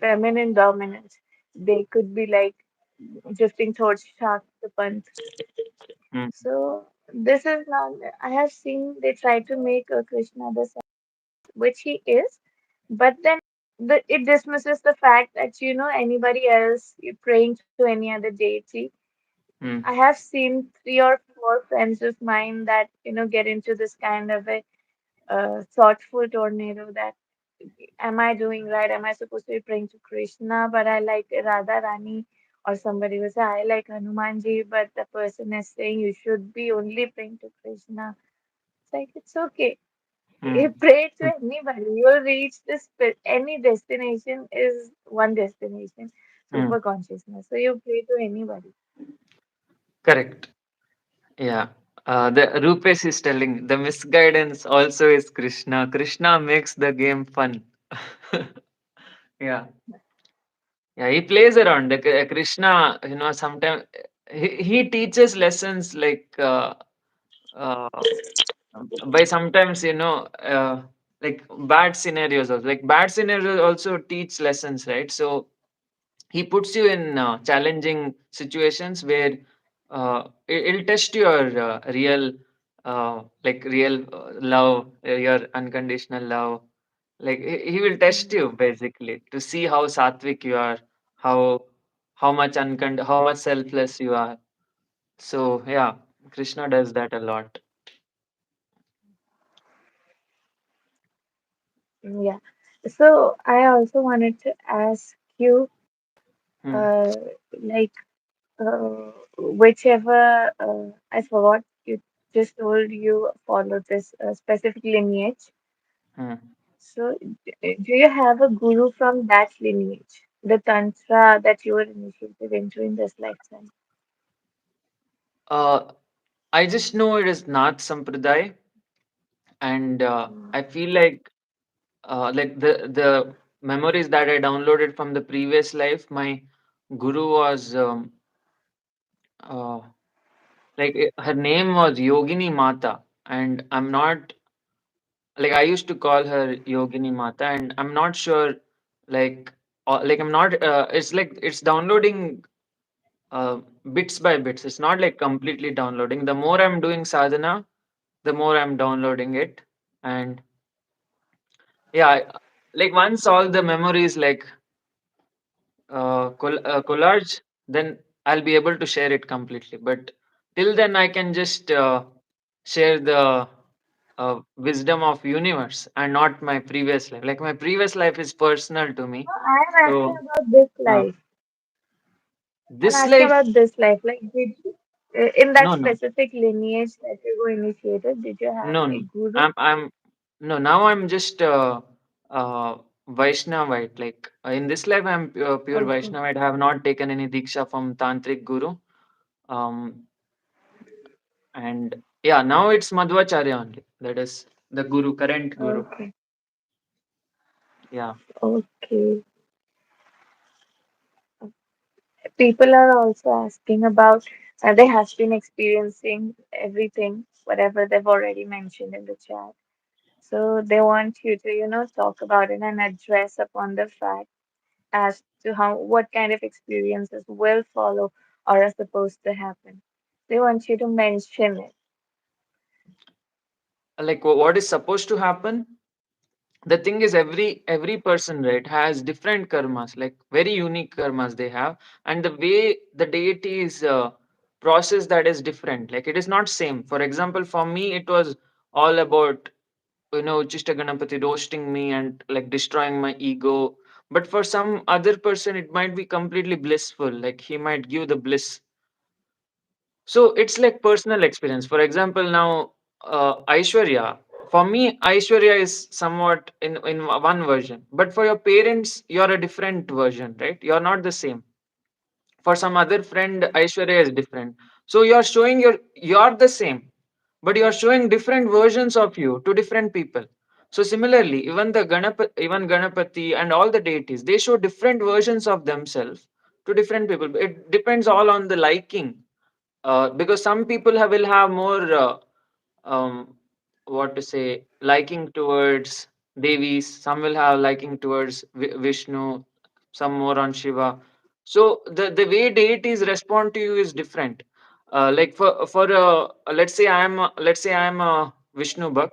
feminine dominant, they could be like drifting towards Shaktapanth. mm, So this is not. I have seen they try to make Krishna the same, which he is, but then it dismisses the fact that anybody else praying to any other deity. I mm, have seen 3 or 4 friends of mine that get into this kind of a thoughtful tornado that am I doing right? Am I supposed to be praying to Krishna? But I like Radha Rani, or somebody will say I like Hanumanji, but the person is saying you should be only praying to Krishna. It's like it's okay. You mm, pray to mm. anybody, you'll reach this. Any destination is one destination, Mm. super consciousness. So you pray to anybody. Correct. Yeah. The Rupesh is telling the misguidance also is Krishna. Krishna makes the game fun. Yeah. Yeah. He plays around. Krishna, sometimes he teaches lessons uh, by sometimes, like bad scenarios. Also. Like bad scenarios also teach lessons, right? So he puts you in challenging situations where it'll test your real love, your unconditional love. Like he will test you basically to see how sattvic you are, how how much selfless you are. So yeah, Krishna does that a lot. Yeah. So I also wanted to ask you, Hmm, uh, like, whichever I forgot, you just told you follow this specific lineage. hmm. So, do you have a guru from that lineage, the tantra that you were initiated into in this lifetime? Uh, I just know it is not sampradaya, and I feel like the memories that I downloaded from the previous life, my guru was uh, her name was Yogini Mata, and I'm not like I used to call her Yogini Mata, and I'm not sure like I'm not. It's like it's downloading uh, bits by bits. It's not like completely downloading. The more I'm doing sadhana, the more I'm downloading it, and yeah, like once all the memories collage, then I'll be able to share it completely. But till then, I can just share the wisdom of universe and not my previous life. Like my previous life is personal to me. I am asking So about this uh, life. I'm this asking life, about this life. Like, did you, in that no, no, specific lineage that you were initiated, did you have no, a no. guru? I'm no. Now I'm just Vaishnavite. Like in this life, I'm pure Okay. Vaishnavite. I have not taken any diksha from tantric guru. Um, and yeah, now it's Madhvacharya only. That is the guru, current guru. Okay. Yeah. Okay. People are also asking about, they have been experiencing everything, whatever they've already mentioned in the chat. So they want you to, talk about it and address upon the fact as to what kind of experiences will follow or are supposed to happen. They want you to mention it. Like what is supposed to happen? The thing is every person, right, has different karmas, like very unique karmas they have, and the way the deity is process, that is different. Like it is not same. For example, for me it was all about Chista Ganapati roasting me and like destroying my ego, but for some other person it might be completely blissful, like he might give the bliss. So it's like personal experience. For example, now Aishwarya. For me, Aishwarya is somewhat in one version, but for your parents, you're a different version, right? You're not the same. For some other friend, Aishwarya is different. So you're showing you're the same, but you're showing different versions of you to different people. So similarly, even Ganapati and all the deities, they show different versions of themselves to different people. It depends all on the liking, because some people will have more um, what to say, liking towards devis, some will have liking towards Vishnu, some more on Shiva. So the way deities respond to you is different. Like for let's say I am a Vishnu bhakt,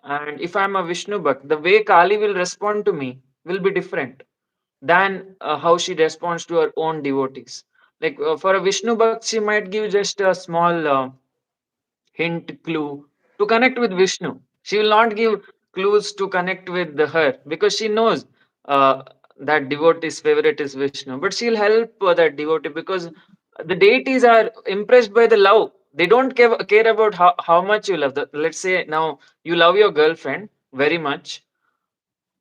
and if I am a Vishnu bhakt, the way Kali will respond to me will be different than how she responds to her own devotees. Like for a Vishnu bhakt, she might give just a small hint, clue to connect with Vishnu. She will not give clues to connect with her because she knows uh, that devotee's favorite is Vishnu. But she'll help that devotee because the deities are impressed by the love. They don't care about how much you love. Let's say now you love your girlfriend very much,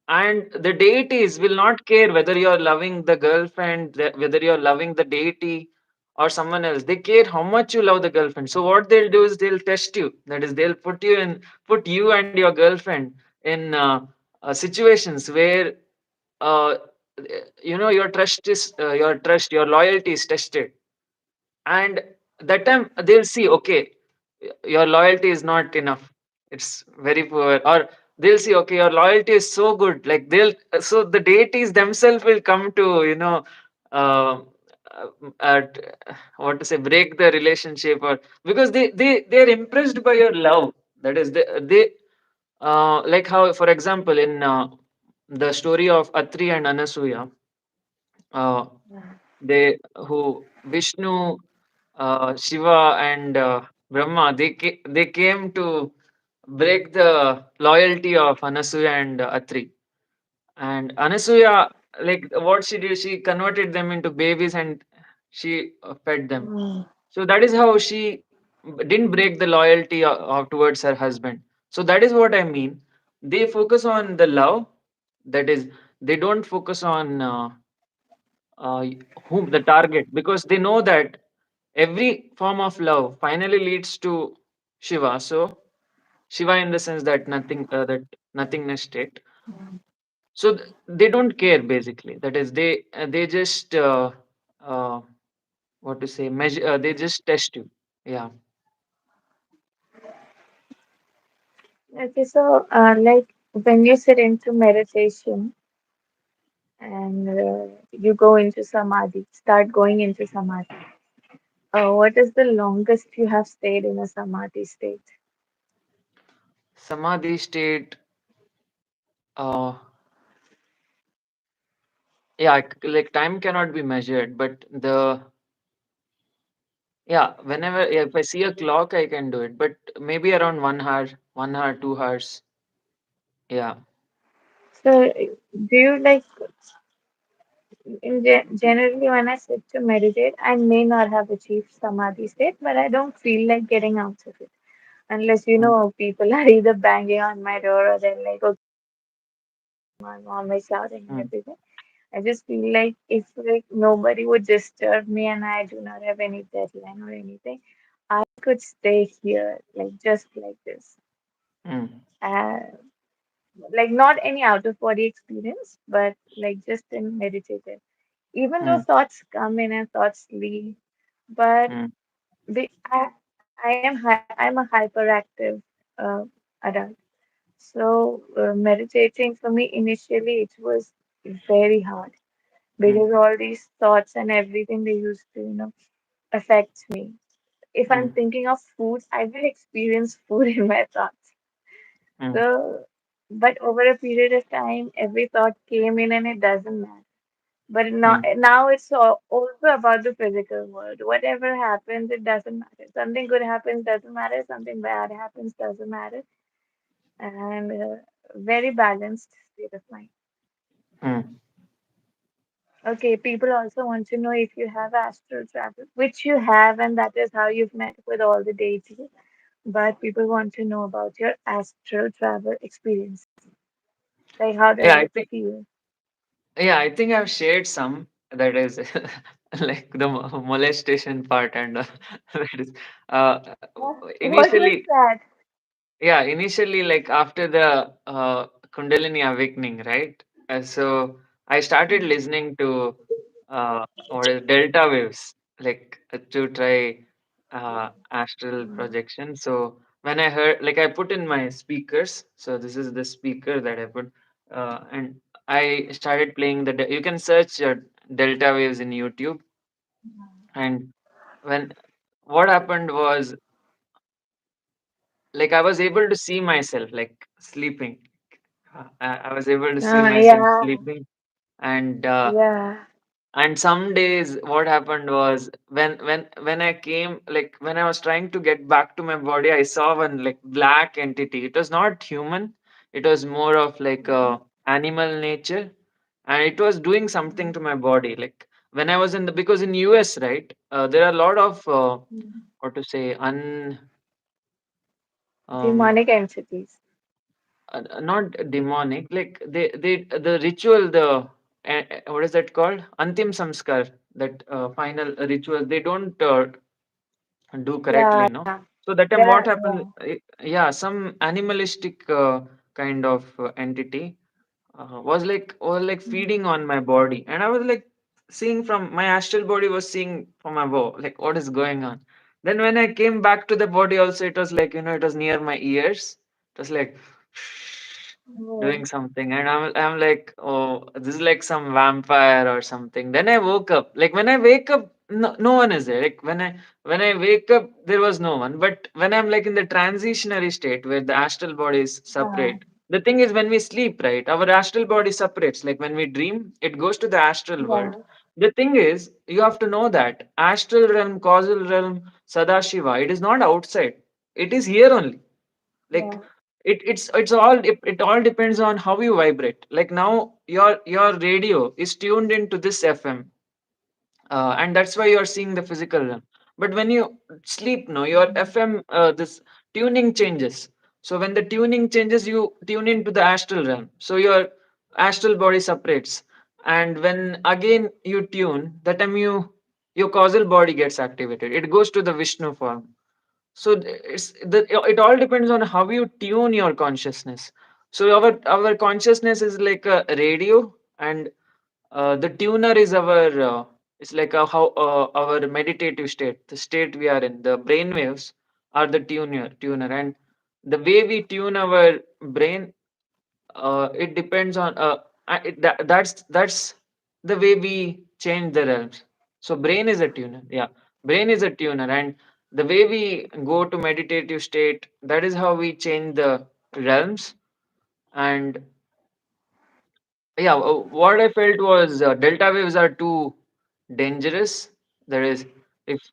and the deities will not care whether you're loving the girlfriend, whether you're loving the deity or someone else. They care how much you love the girlfriend. So what they'll do is they'll test you. That is, they'll put you and your girlfriend in situations where uh, your loyalty is tested, and that time they'll see, okay, your loyalty is not enough, it's very poor, or they'll see, okay, your loyalty is so good, like they'll so the deities themselves will come to uh, at what to say, break the relationship, or because they're impressed by your love. That is, they like how, for example, in the story of Atri and Anasuya, uh, they who Vishnu, Shiva, and Brahma, they came to break the loyalty of Anasuya and Atri. And Anasuya, like what she did, she converted them into babies and she fed them. Hmm. So that is how she didn't break the loyalty towards her husband. So that is what I mean. They focus on the love. That is, they don't focus on uh, whom the target, because they know that every form of love finally leads to Shiva. So Shiva, in the sense that that nothingness state. So they don't care basically. That is, they just uh, what to say, measure, they just test you. Yeah. Okay, so like when you sit into meditation and you go into samadhi, start going into samadhi. What is the longest you have stayed in a samadhi state? Samadhi state, uh, yeah, like time cannot be measured, but yeah, whenever, yeah, if I see a clock, I can do it, but maybe around 1 hour, 1 hour, 2 hours. Yeah. So, do you like generally when I sit to meditate, I may not have achieved samadhi state, but I don't feel like getting out of it unless Mm, people are either banging on my door or they're like, okay, my mom is shouting and mm, everything. I just feel like if like nobody would disturb me and I do not have any deadline or anything, I could stay here like just like this. mm, Uh, like not any out of body experience, but like just in meditative. Even though mm, thoughts come in and thoughts leave, but mm, I'm a hyperactive adult. So meditating for me initially it was very hard mm, because all these thoughts and everything they used to affect me. If I'm mm, thinking of food, I will experience food in my thoughts. mm, So, but over a period of time, every thought came in and it doesn't matter. But mm, now it's also about the physical world. Whatever happens, it doesn't matter. Something good happens doesn't matter. Something bad happens doesn't matter. And very balanced state of mind. mm. Okay, people also want to know if you have astral travel, which you have, and that is how you've met with all the deities. But people want to know about your astral travel experience. Like, how does Yeah, I it think. feel? Yeah, I think I've shared some. That is like the molestation part, and that is uh, What was initially. that? Yeah, initially, like after the Kundalini awakening, right? So I started listening to what is delta waves, like to try astral projection. So when I heard, like I put in my speakers. So this is the speaker that I put, and I started playing you can search delta waves in YouTube, and when what happened was, like I was able to see myself like sleeping. I was able to see myself Yeah, sleeping, and yeah. some days what happened was, when I came, like when I was trying to get back to my body, I saw one like black entity. It was not human. It was more of like animal nature, and it was doing something to my body. Like when I was in the, because in US, right, there are a lot of what to say, um Demonic entities. not demonic, like they the ritual, the what is that called, antim samskar, that final ritual they don't do correctly, Yeah, no. So that time there what are, happened, yeah. yeah, some animalistic kind of entity was like feeding on my body, and I was like seeing from my astral body, was seeing from above like what is going on. Then when I came back to the body also, it was like, it was near my ears. It was like Oh, doing something, and I'm like, oh, this is like some vampire or something. Then I woke up. Like when I wake up, no one is there. Like when I wake up, there was no one. But when I'm like in the transitionary state where the astral body is yeah, separate, the thing is, when we sleep, right, our astral body separates. Like when we dream, it goes to the astral world. yeah, The thing is, you have to know that astral realm, causal realm, Sadashiva, it is not outside. It is here only. Like yeah, it's all it all depends on how you vibrate. Like now your radio is tuned into this FM, and that's why you are seeing the physical realm. But when you sleep, no, your FM, this tuning changes. So when the tuning changes, you tune into the astral realm. So your astral body separates, and when again you tune, that time your causal body gets activated. It goes to the Vishnu form. So it all depends on how you tune your consciousness. So our consciousness is like a radio, and the tuner is our It's like how our meditative state, the state we are in, the brain waves are the tuner, and the way we tune our brain, it depends on that's the way we change the realms. So brain is a tuner, yeah, brain is a tuner, and the way we go to meditative state, that is how we change the realms. And yeah, what I felt was delta waves are too dangerous. That is,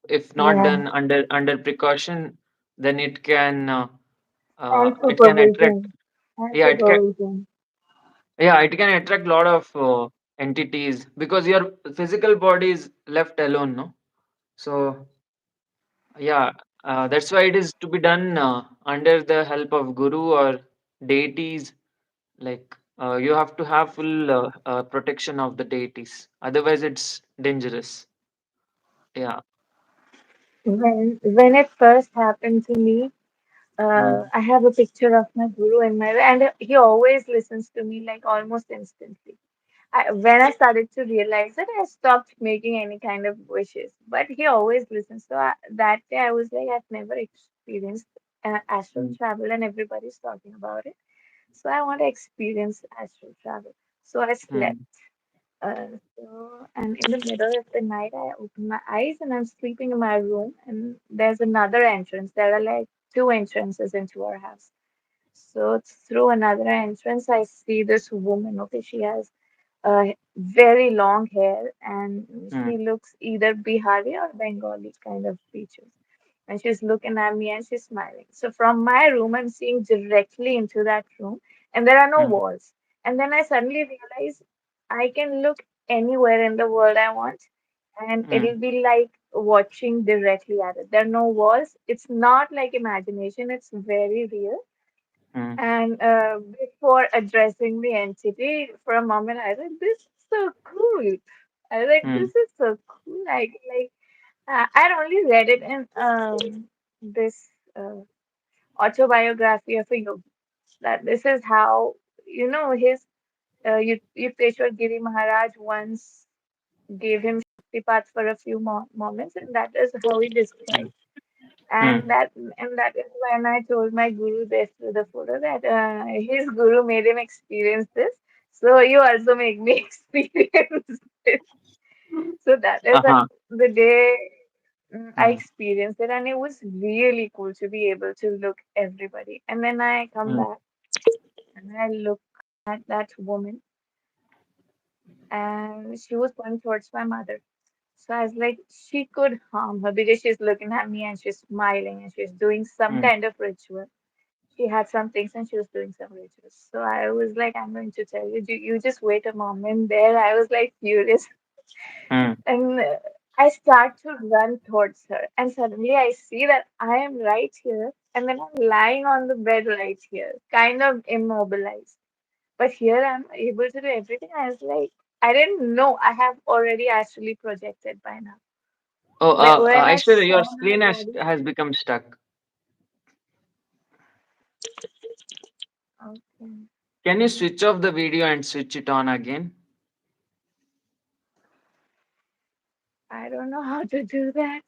if not Yeah, done under precaution, then and it can attract. supervision, and Yeah, it can. supervision. Yeah, it can attract a lot of entities because your physical body is left alone, no? So yeah, that's why it is to be done under the help of guru or deities. Like you have to have full protection of the deities. Otherwise, it's dangerous. Yeah. When it first happened to me, Mm, I have a picture of my guru in my, and he always listens to me like almost instantly. When I started to realize it, I stopped making any kind of wishes. But he always listens. So that day I was like, I've never experienced astral mm, travel, and everybody's talking about it. So I want to experience astral travel. So I slept. mm, And in the middle of the night, I open my eyes and I'm sleeping in my room. And there's another entrance. There are like two entrances into our house. So through another entrance, I see this woman. Okay, she has very long hair and mm, she looks either Bihari or Bengali kind of features. And she's looking at me and she's smiling. So from my room, I'm seeing directly into that room, and there are no mm, walls. And then I suddenly realize I can look anywhere in the world I want, and mm, it'll be like watching directly at it. There are no walls. It's not like imagination, it's very real. mm, And before addressing the entity, for a moment, I was like, "This is so cool." I was like, mm, "This is so cool." I'd only read it in this autobiography of a yogi that this is how his Yukteswar Giri Maharaj once gave him Shaktipat for a few moments, and that is how he described. mm. And that is when I told my guru this through the photo that his guru made him experience this. So you also make me experience this. So that is Uh-huh. the day I Mm, experienced it, and it was really cool to be able to look everybody. And then I come mm, back and I look at that woman, and she was going towards my mother. So I was like, she could harm her because she's looking at me and she's smiling and she's doing some mm, kind of ritual. She had some things and she was doing some rituals. So I was like, I'm going to tell you, you just wait a moment there. I was like furious. mm, And I start to run towards her. And suddenly I see that I am right here. And then I'm lying on the bed right here, kind of immobilized. But here I'm able to do everything. I was like, I didn't know I have already actually projected by now. oh, When I Aishwarya, saw your my screen body, has become stuck. okay, Can you switch off the video and switch it on again? I don't know how to do that.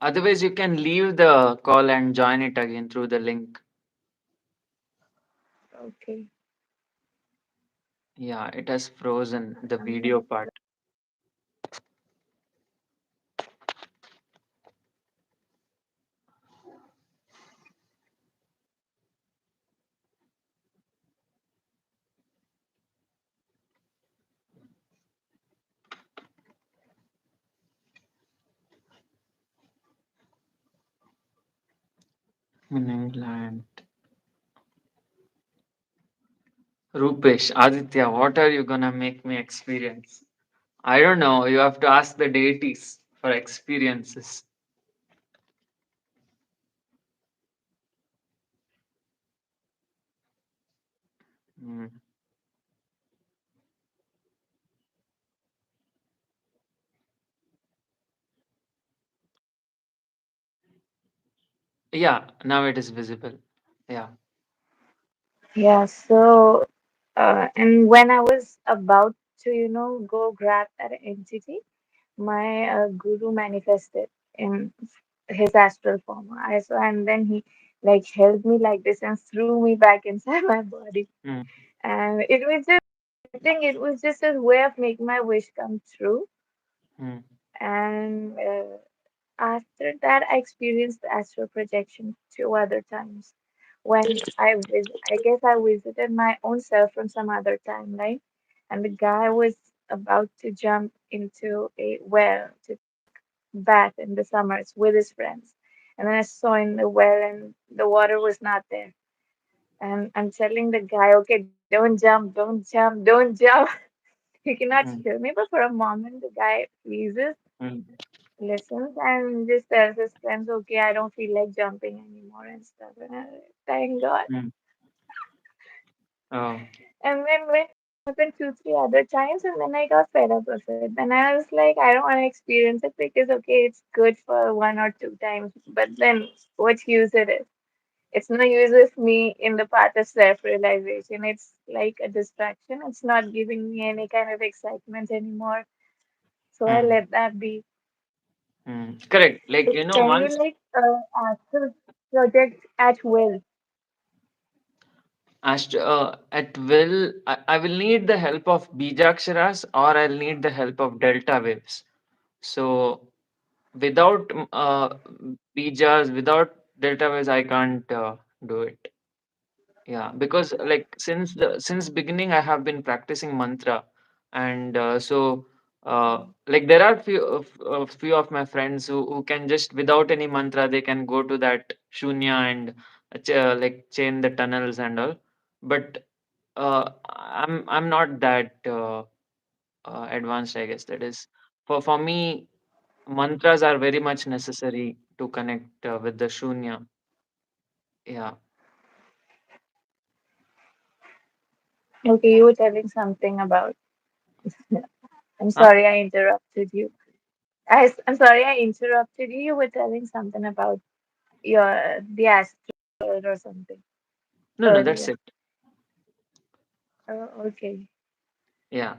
Otherwise, you can leave the call and join it again through the link. Okay, Yeah, it has frozen the I'm video gonna part. Land. Rupesh, Aditya, what are you gonna make me experience? I don't know. You have to ask the deities for experiences. Mm. Yeah, now it is visible. Yeah. Yeah, so and when I was about to, go grab that entity, my guru manifested in his astral form. I saw, and then he like held me like this and threw me back inside my body. mm, And it was just, I think it was just a way of making my wish come true. mm, And after that, I experienced astral projection two other times. When I guess I visited my own self from some other timeline, and the guy was about to jump into a well to take bath in the summers with his friends. And then I saw in the well, and the water was not there. And I'm telling the guy, okay, don't jump, don't jump, don't jump. He cannot mm, hear me, but for a moment, the guy freezes, mm, listens, and just tells his friends, okay, I don't feel like jumping anymore and stuff. And thank God. mm. Oh, And when it happened two, three other times, and then I got fed up with it. Then I was like, I don't want to experience it because, okay, it's good for one or two times, but then what use it is? It's no use with me in the path of self-realization. It's like a distraction. It's not giving me any kind of excitement anymore. So I mm, let that be. correct. So Like, can you once like astral project at will? at will, I will need the help of Bijaksharas or I'll need the help of delta waves. So without Bijas, without delta waves, I can't do it. Yeah, because like since beginning I have been practicing mantra, and like there are few of my friends who can just without any mantra they can go to that shunya and like chain the tunnels and all. But I'm not that advanced, I guess. That is for me, mantras are very much necessary to connect with the shunya. Yeah. Okay, you were telling something about. I'm Huh? sorry I interrupted you. I'm sorry I interrupted you. You were telling something about the astral world or something No, no, that's earlier. it. Oh, okay. Yeah.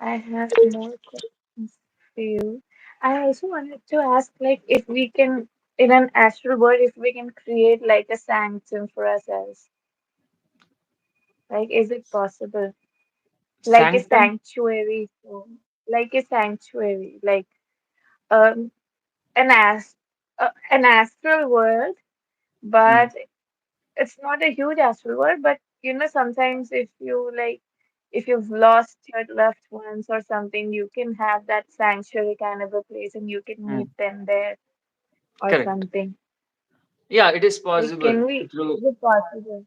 I have more questions for you. I also wanted to ask, like, if we can, in an astral world, if we can create like a sanctum for ourselves. Like, is it possible? Like a Sanctum. sanctuary, like a sanctuary, like um an an astral world, Mm, but it's not a huge astral world. But sometimes if you like, if you've lost your loved ones or something, you can have that sanctuary kind of a place, and you can mm, meet them there or correct. something. Yeah, it is Like, possible can we? through. Is it possible?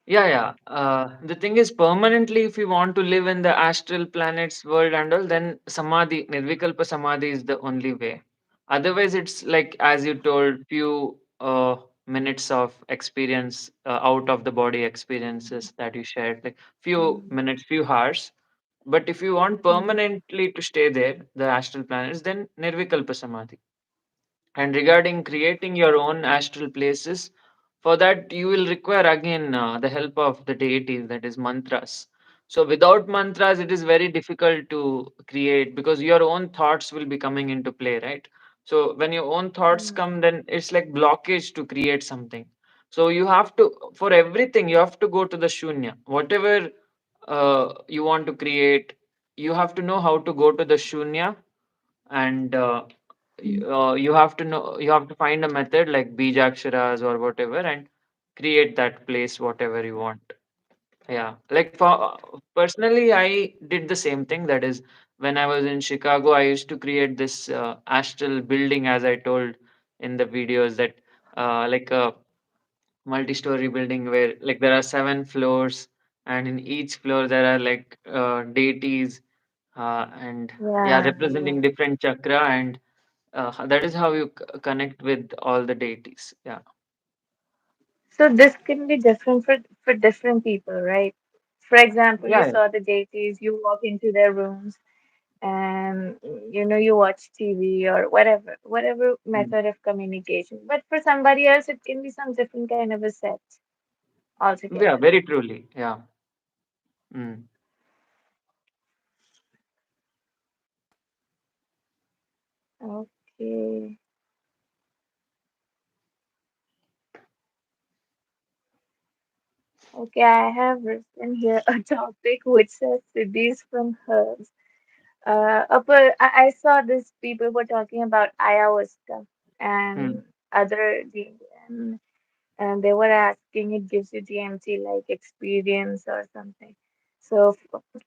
Yeah, yeah. The thing is, permanently, if you want to live in the astral planets world and all, then samadhi, nirvikalpa samadhi is the only way. Otherwise, it's like, as you told, few minutes of experience, out of the body experiences that you shared, like few Mm, minutes, few hours. But if you want mm, permanently to stay there, the astral planets, then nirvikalpa samadhi. And regarding creating your own astral places, for that you will require again the help of the deities, that is mantras. So without mantras, it is very difficult to create because your own thoughts will be coming into play, right? So when your own thoughts mm, come, then it's like blockage to create something. So you have to, for everything, you have to go to the shunya. Whatever you want to create, you have to know how to go to the shunya, and mm. you have to know, you have to find a method like bijaksharas or whatever and create that place whatever you want. Yeah, like for personally I did the same thing. That is, when I was in Chicago, I used to create this astral building, as I told in the videos, that like a multi-story building where like there are 7 floors, and in each floor there are like deities, and yeah, Yeah, yeah. representing different chakra, and that is how you connect with all the deities. Yeah. So this can be different for different people, right? For example, you Yeah, yeah. saw the deities, you walk into their rooms, and you watch TV or whatever Mm. method of communication. But for somebody else, it can be some different kind of a set Yeah, altogether. very truly. Yeah. mm, Okay. Okay, I have written here a topic which says cities from herbs. I saw this people were talking about ayahuasca mm, and other and they were asking it gives you DMT like experience or something. So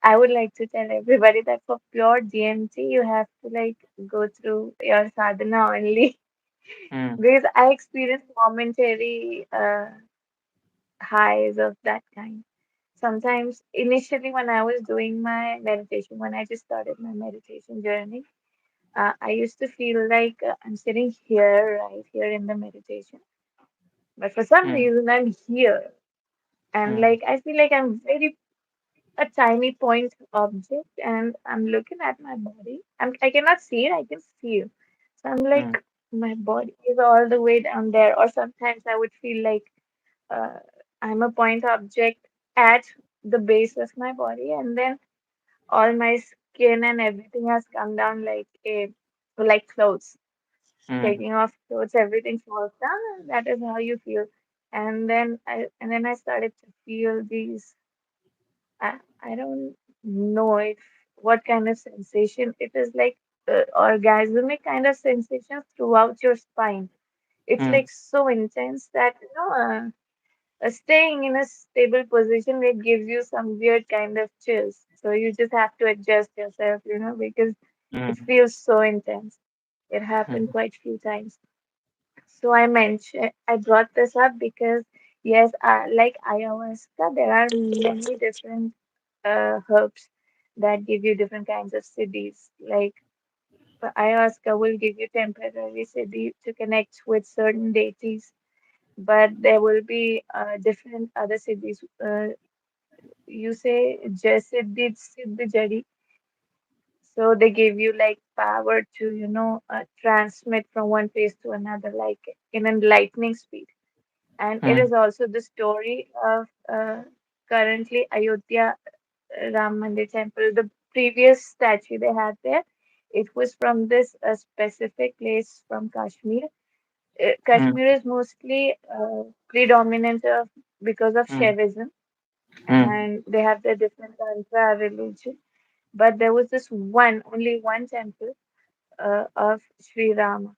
I would like to tell everybody that for pure DMT you have to like go through your sadhana only mm, because I experienced momentary highs of that kind. Sometimes initially when I was doing my meditation, when I just started my meditation journey, I used to feel like I'm sitting here, right here in the meditation. But for some mm, reason, I'm here. And mm, like, I feel like I'm very a tiny point object and I'm looking at my body. I cannot see it, I can feel. So I'm mm, like, my body is all the way down there. Or sometimes I would feel like uh, I'm a point object at the base of my body. And then all my skin and everything has come down like clothes. mm, Taking off clothes, everything falls down, and that is how you feel. And then I started to feel these. I don't know if what kind of sensation it is like orgasmic kind of sensation throughout your spine. It's mm, like so intense that staying in a stable position it gives you some weird kind of chills. So you just have to adjust yourself, because it mm, feels so intense. It happened mm, quite a few times. So I brought this up because yes, like ayahuasca, there are many different herbs that give you different kinds of siddhis. Like ayahuasca will give you temporary siddhi to connect with certain deities, but there will be different other siddhis. You say Jasiddhi Siddhi Jari, so they give you like power to transmit from one place to another, like in a lightning speed. And it is mm, also the story of currently Ayodhya Ram Mandir temple. The previous statue they had there, it was from this specific place from Kashmir. mm, Kashmir is mostly predominant because of mm, Shaivism, mm, and they have their different Tantra religion. But there was this only one temple of Sri Rama.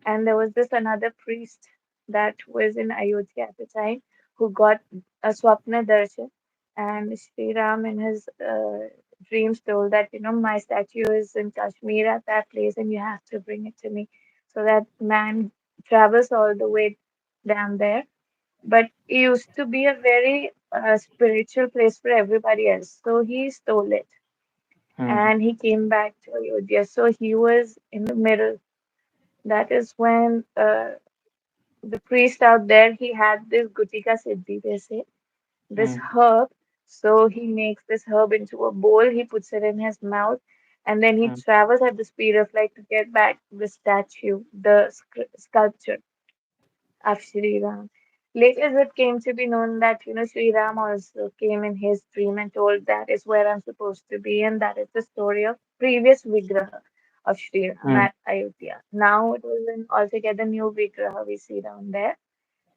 And there was this another priest that was in Ayodhya at the time who got a Swapna Darshan. And Sri Ram in his dreams told that, my statue is in Kashmir at that place and you have to bring it to me. So that man travels all the way down there. But it used to be a very spiritual place for everybody else. So he stole it mm, and he came back to Ayodhya. So he was in the middle. That is when the priest out there, he had this Gutika Siddhi, they say, this mm, herb. So he makes this herb into a bowl, he puts it in his mouth, and then he mm, travels at the speed of light to get back the statue, the sculpture of Sri Ram. Later, it came to be known that, Sri Ram also came in his dream and told that is where I'm supposed to be, and that is the story of previous Vigraha of Sri Ram mm, at Ayodhya. Now it was an altogether new Vigraha we see down there.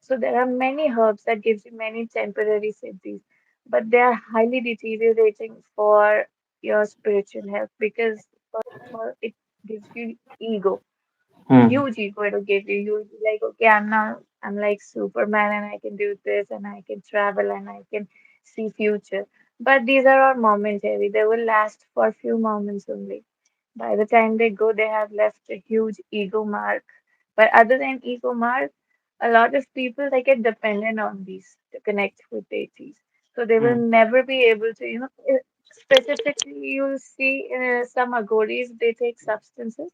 So there are many herbs that gives you many temporary siddhis, but they are highly deteriorating for your spiritual health because first of all, it gives you ego, mm, huge ego it'll give you. You'll be like, okay, I'm like Superman and I can do this and I can travel and I can see future. But these are all momentary. They will last for a few moments only. By the time they go, they have left a huge ego mark. But other than ego mark, a lot of people they get dependent on these to connect with deities. So they will mm, never be able to, specifically you'll see some agoris, they take substances.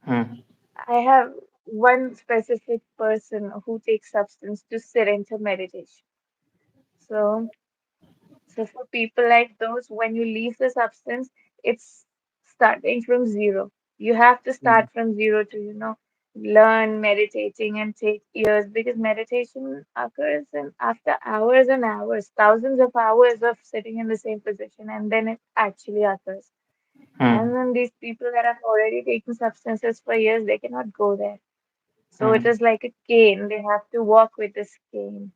mm, I have one specific person who takes substance to sit into meditation. So, so for people like those, when you leave the substance, it's starting from zero. You have to mm, start from zero to, learn meditating and take years, because meditation occurs in after hours and hours, thousands of hours of sitting in the same position, and then it actually occurs. And Hmm. then these people that have already taken substances for years, they cannot go there. So it Hmm. is like a cane. They have to walk with this cane.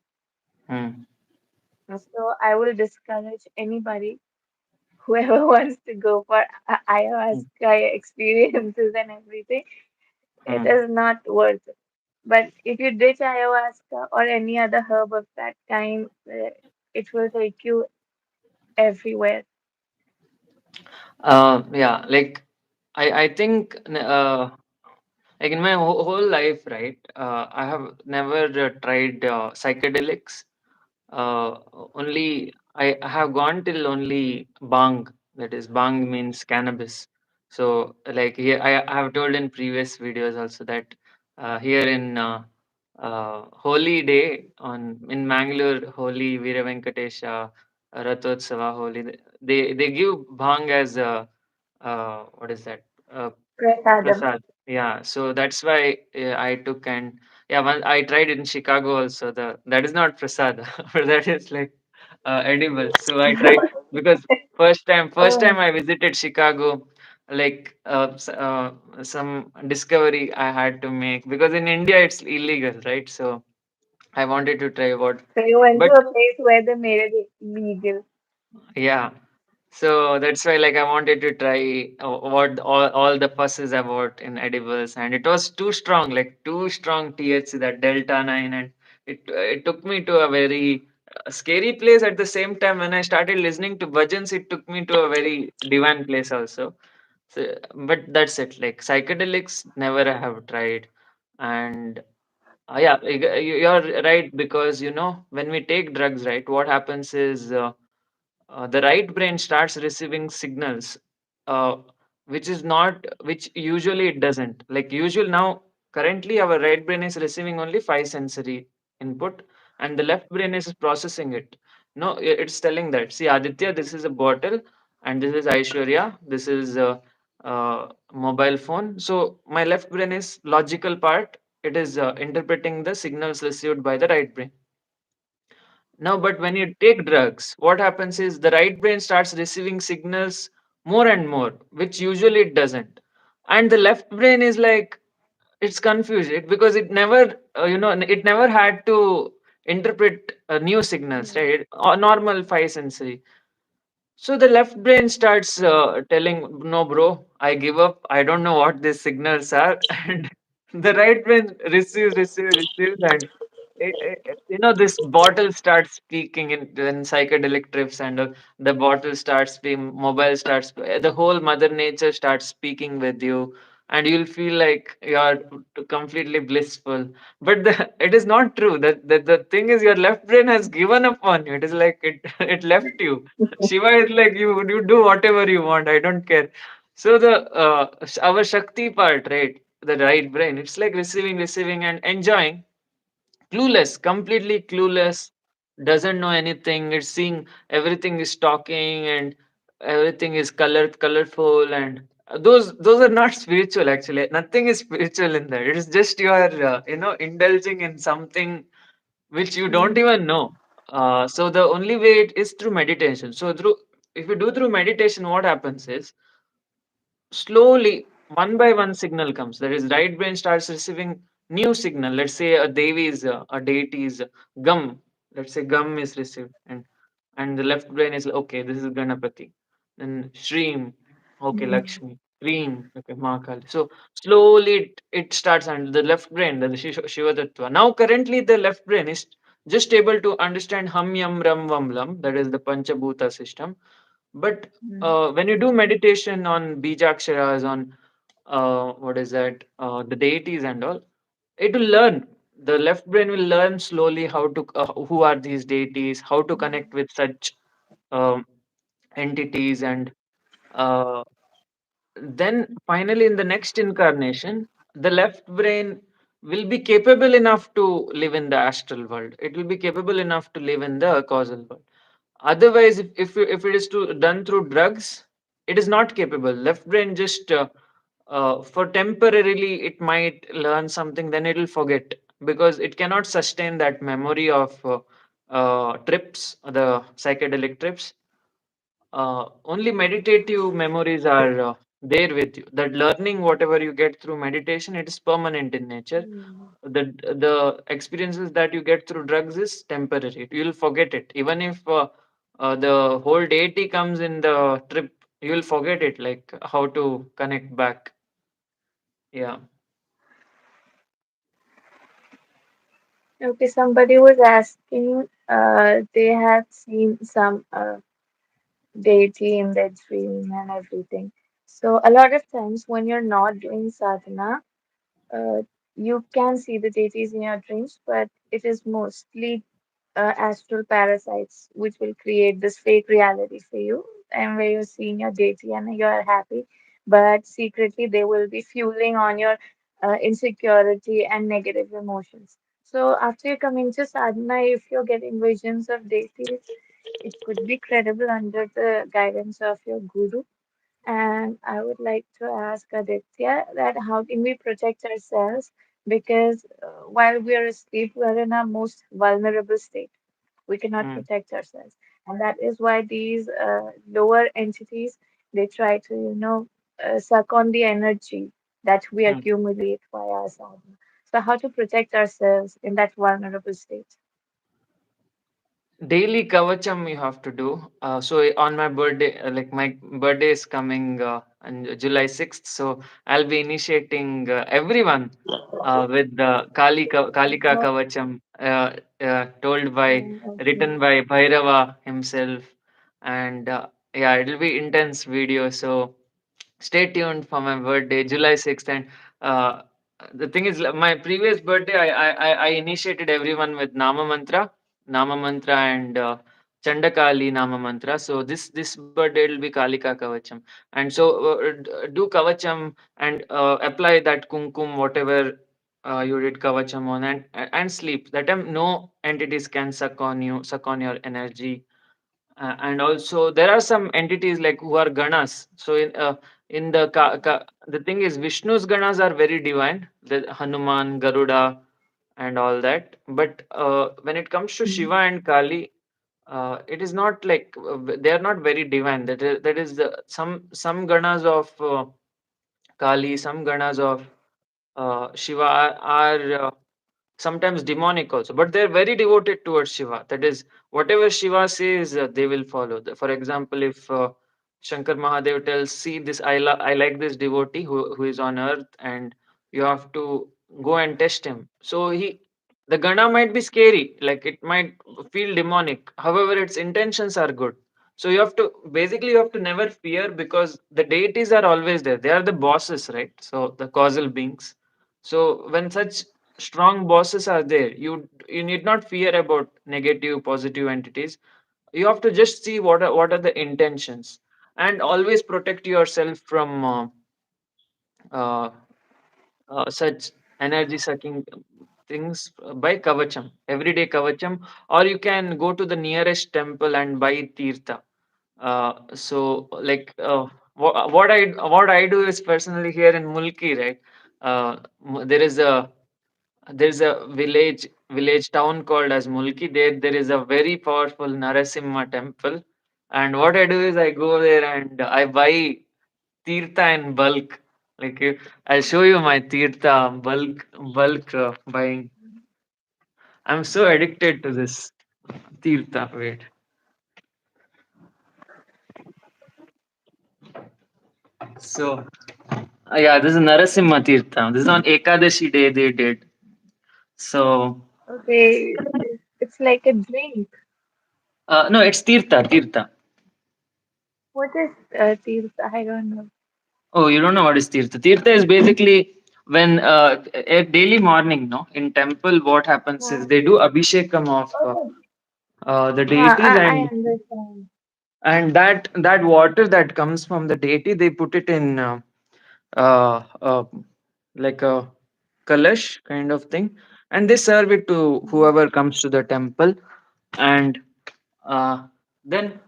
Hmm. And so I will discourage anybody, whoever wants to go for ayahuasca experiences and everything. It Hmm. is not worth it. But if you ditch ayahuasca or any other herb of that kind, it will take you everywhere. Yeah, like I think like in my whole life, right? I have never tried psychedelics. Uh, Only I have gone till only bang. That is, bang means cannabis. So, like here, I have told in previous videos also that here in Holy Day on in Mangalore, Holy Veera Venkatesha Rathotsava Holy, they give bhang as what is that? Uh, Prasadam. Prasad. Yeah, so that's why I took, and yeah, I tried it in Chicago also. That is not prasad, but that is like edible. So I tried because first Oh, time I visited Chicago, like some discovery I had to make because in India it's illegal, right? So I wanted to try what, so you went to but a place where they made it legal. yeah. So that's why, like, I wanted to try what all the fuss is about in edibles, and it was too strong, like too strong THC, that Delta 9, and it took me to a very scary place. At the same time, when I started listening to bhajans, it took me to a very divine place also. So, but that's it. Like psychedelics, never I have tried, and yeah, you're right because when we take drugs, right, what happens is. The right brain starts receiving signals uh, which usually it doesn't, like usual now. Currently our right brain is receiving only five sensory input, and the left brain is processing it. No, it's telling that, see, Aditya, this is a bottle, and this is Aishwarya, this is a, mobile phone. So my left brain is logical part, it is interpreting the signals received by the right brain. Now, but when you take drugs, what happens is the right brain starts receiving signals more and more, which usually it doesn't. And the left brain is like, it's confused because it never, it never had to interpret new signals, Mm. right? Or normal five sensory. So the left brain starts telling, "No, bro, I give up. I don't know what these signals are." And the right brain receives, and this bottle starts speaking in psychedelic trips, and the bottle starts speaking, mobile starts, the whole Mother Nature starts speaking with you, and you'll feel like you're completely blissful. But it is not true. That the thing is, your left brain has given up on you. It is like it it left you. Shiva is like, you do whatever you want. I don't care. So our Shakti part, right? The right brain, it's like receiving and enjoying, clueless, completely clueless, doesn't know anything. It's seeing everything is talking, and everything is colorful, and those are not spiritual actually. Nothing is spiritual in there. It is just you are indulging in something which you don't Mm. even know. So the only way it is through meditation. So through if you do through meditation, what happens is slowly one by one signal comes. That is, right brain starts receiving new signal. Let's say a devi's a deity's gum. Let's say gum is received, and the left brain is like, okay, this is Ganapati. Then Shreem, okay, Mm. Lakshmi. Cream, okay, Mahakali. So slowly it starts, and the left brain, the Shiva Tattva. Now currently the left brain is just able to understand Ham Yam Ram Vam Lam, that is the Panchabhuta system. But Mm. when you do meditation on Bijaksharas, on what is that, the deities and all, it will learn. The left brain will learn slowly how to who are these deities, how to connect with such um, entities, and uh, then finally in the next incarnation, the left brain will be capable enough to live in the astral world. It will be capable enough to live in the causal world. Otherwise, if it is done through drugs, it is not capable. Left brain just for temporarily it might learn something, then it'll forget, because it cannot sustain that memory of trips, the psychedelic trips. Only meditative memories are there with you. That learning, whatever you get through meditation, it is permanent in nature. Mm. The experiences that you get through drugs is temporary. You'll forget it. Even if the whole deity comes in the trip, you'll forget it, like how to connect back. Yeah. Okay, somebody was asking, they had seen some deity in their dream and everything. So a lot of times when you're not doing sadhana, uh, you can see the deities in your dreams, but it is mostly astral parasites which will create this fake reality for you, and where you're seeing your deity and you're happy, but secretly they will be fueling on your insecurity and negative emotions. So after you come into sadhana, if you're getting visions of deities, it could be credible under the guidance of your guru. And I would like to ask Aditya that how can we protect ourselves? Because while we are asleep, we are in our most vulnerable state. We cannot Mm, protect ourselves, and that is why these lower entities, they try to suck on the energy that we mm. accumulate via sadhana. So how to protect ourselves in that vulnerable state? Daily kavacham you have to do. On my birthday, like my birthday is coming on July 6th, so I'll be initiating everyone with the Kalika What? Kavacham, told by, Okay. written by Bhairava himself, and yeah, it'll be intense video. So stay tuned for my birthday, July 6th. And uh, the thing is, my previous birthday, I initiated everyone with Nama Mantra and Chandakali Nama Mantra. So this birthday will be Kalika Kavacham. And so do Kavacham and apply that kumkum, whatever you did Kavacham on, and sleep. That time no entities can suck on your energy. And also there are some entities like who are ganas. So in the the thing is, Vishnu's ganas are very divine, the Hanuman, Garuda, and all that. But when it comes to Shiva and Kali, it is not like they are not very divine. That is some ganas of Kali, some ganas of Shiva are sometimes demonic also, but they're very devoted towards Shiva. That is, whatever Shiva says, they will follow. For example, if Shankar Mahadev tells, see this, I like this devotee who is on earth, and you have to go and test him. So the Gana might be scary, like it might feel demonic. However, its intentions are good. So you have to never fear, because the deities are always there. They are the bosses, right? So the causal beings. So when such strong bosses are there, you need not fear about negative positive entities. You have to just see what are the intentions, and always protect yourself from uh, such energy sucking things by kavacham, everyday kavacham. Or you can go to the nearest temple and buy tirtha. So like what I do is, personally, here in Mulki, right, there is a village town called as Mulki. There is a very powerful Narasimha temple, and what I do is I go there and I buy tirtha in bulk. Like I'll show you my tirtha bulk buying. I'm so addicted to this tirtha. Wait, so yeah, this is Narasimha tirtha. This is on Ekadashi day they did. So Okay, it's like a drink. no, it's tirtha. What is tirtha? I don't know. Oh, you don't know what is tirtha? Tirtha is basically when at daily morning, no, in temple, what happens is Uh, they do abhishekam of okay. the deities, I understand. and that water that comes from the deity, they put it in uh, uh, like a kalash kind of thing, and they serve it to whoever comes to the temple. And uh, then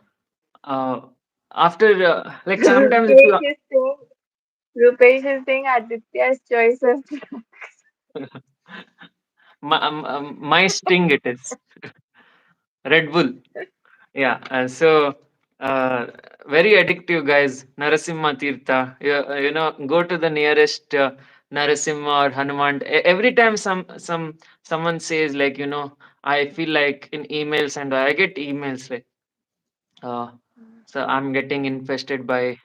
uh, after like sometimes if you Fake is saying. Rupesh is saying Aditya's choice of My sting it is Red Bull. Yeah. Uh, very addictive, guys. Narasimha Tirtha. Go to the nearest Narasimha or Hanuman. Every time someone says like, I feel like in emails, and I get emails like, uh, so I'm getting infested by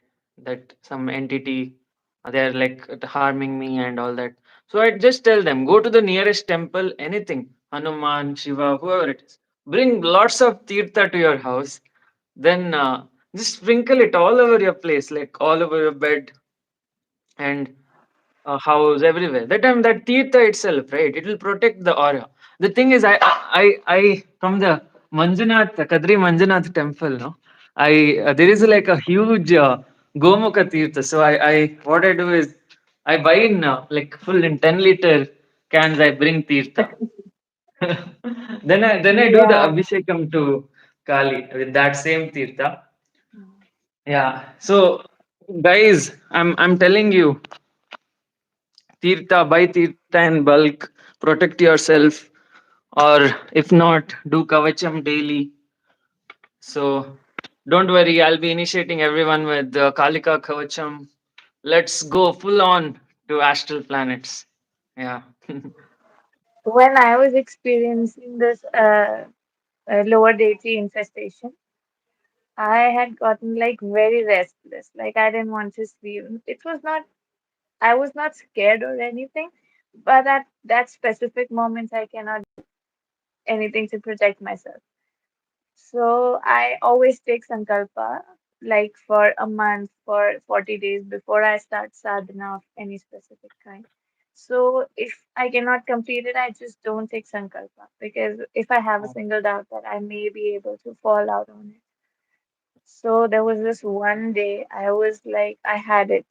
that some entity. They're like harming me and all that. So I just tell them, go to the nearest temple, anything, Hanuman, Shiva, whoever it is. Bring lots of tirtha to your house. Then just sprinkle it all over your place, like all over your bed and house, everywhere. That time, that tirtha itself, right? It will protect the aura. The thing is, I from the Manjunath, Kadri Manjunath temple, no, I there is like a huge Gomukha tirtha. So what I do is I buy in like full in 10-liter cans. I bring tirtha. Then I do the yeah. abhishekam to Kali with that same tirtha. Yeah. So guys, I'm telling you, buy tirtha in bulk, protect yourself, or if not, do kavacham daily. So don't worry, I'll be initiating everyone with Kalika Kavacham. Let's go full on to astral planets. Yeah. When I was experiencing this lower deity infestation, I had gotten like very restless. Like I didn't want to sleep. It was not, I was not scared or anything, but at that specific moment, I cannot do anything to protect myself. So I always take sankalpa like for a month, for 40 days before I start sadhana of any specific kind. So if I cannot complete it, I just don't take sankalpa because if I have a single doubt that I may be able to fall out on it. So there was this one day I was like, I had it.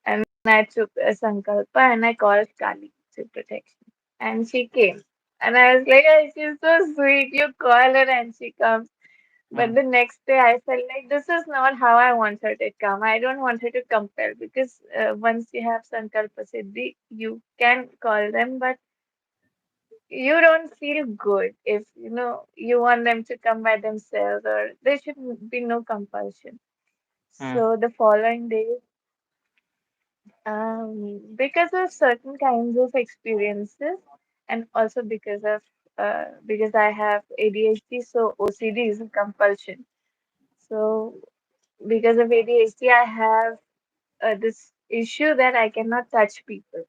And I took a sankalpa and I called Kali to protection. And she came. And I was like, "Oh, she's so sweet. You call her and she comes." But Mm, the next day I felt like this is not how I want her to come. I don't want her to compel because once you have Sankalpa Siddhi, you can call them, but you don't feel good if you want them to come by themselves or there should be no compulsion. mm, So the following day, because of certain kinds of experiences, and also because I have ADHD, so OCD is a compulsion. So because of ADHD, I have this issue that I cannot touch people.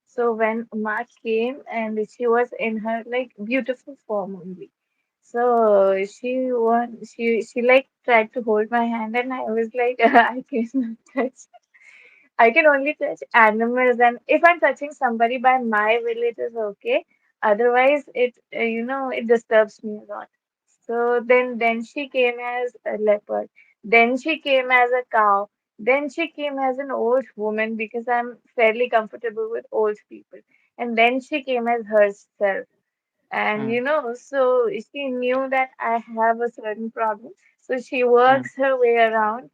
So when Ma came and she was in her like beautiful form only. So she like tried to hold my hand and I was like I cannot touch. I can only touch animals, and if I'm touching somebody by my will, it is okay. Otherwise, it disturbs me a lot. So then she came as a leopard. Then she came as a cow. Then she came as an old woman because I'm fairly comfortable with old people. And then she came as herself. And mm, so she knew that I have a certain problem. So she mm, works her way around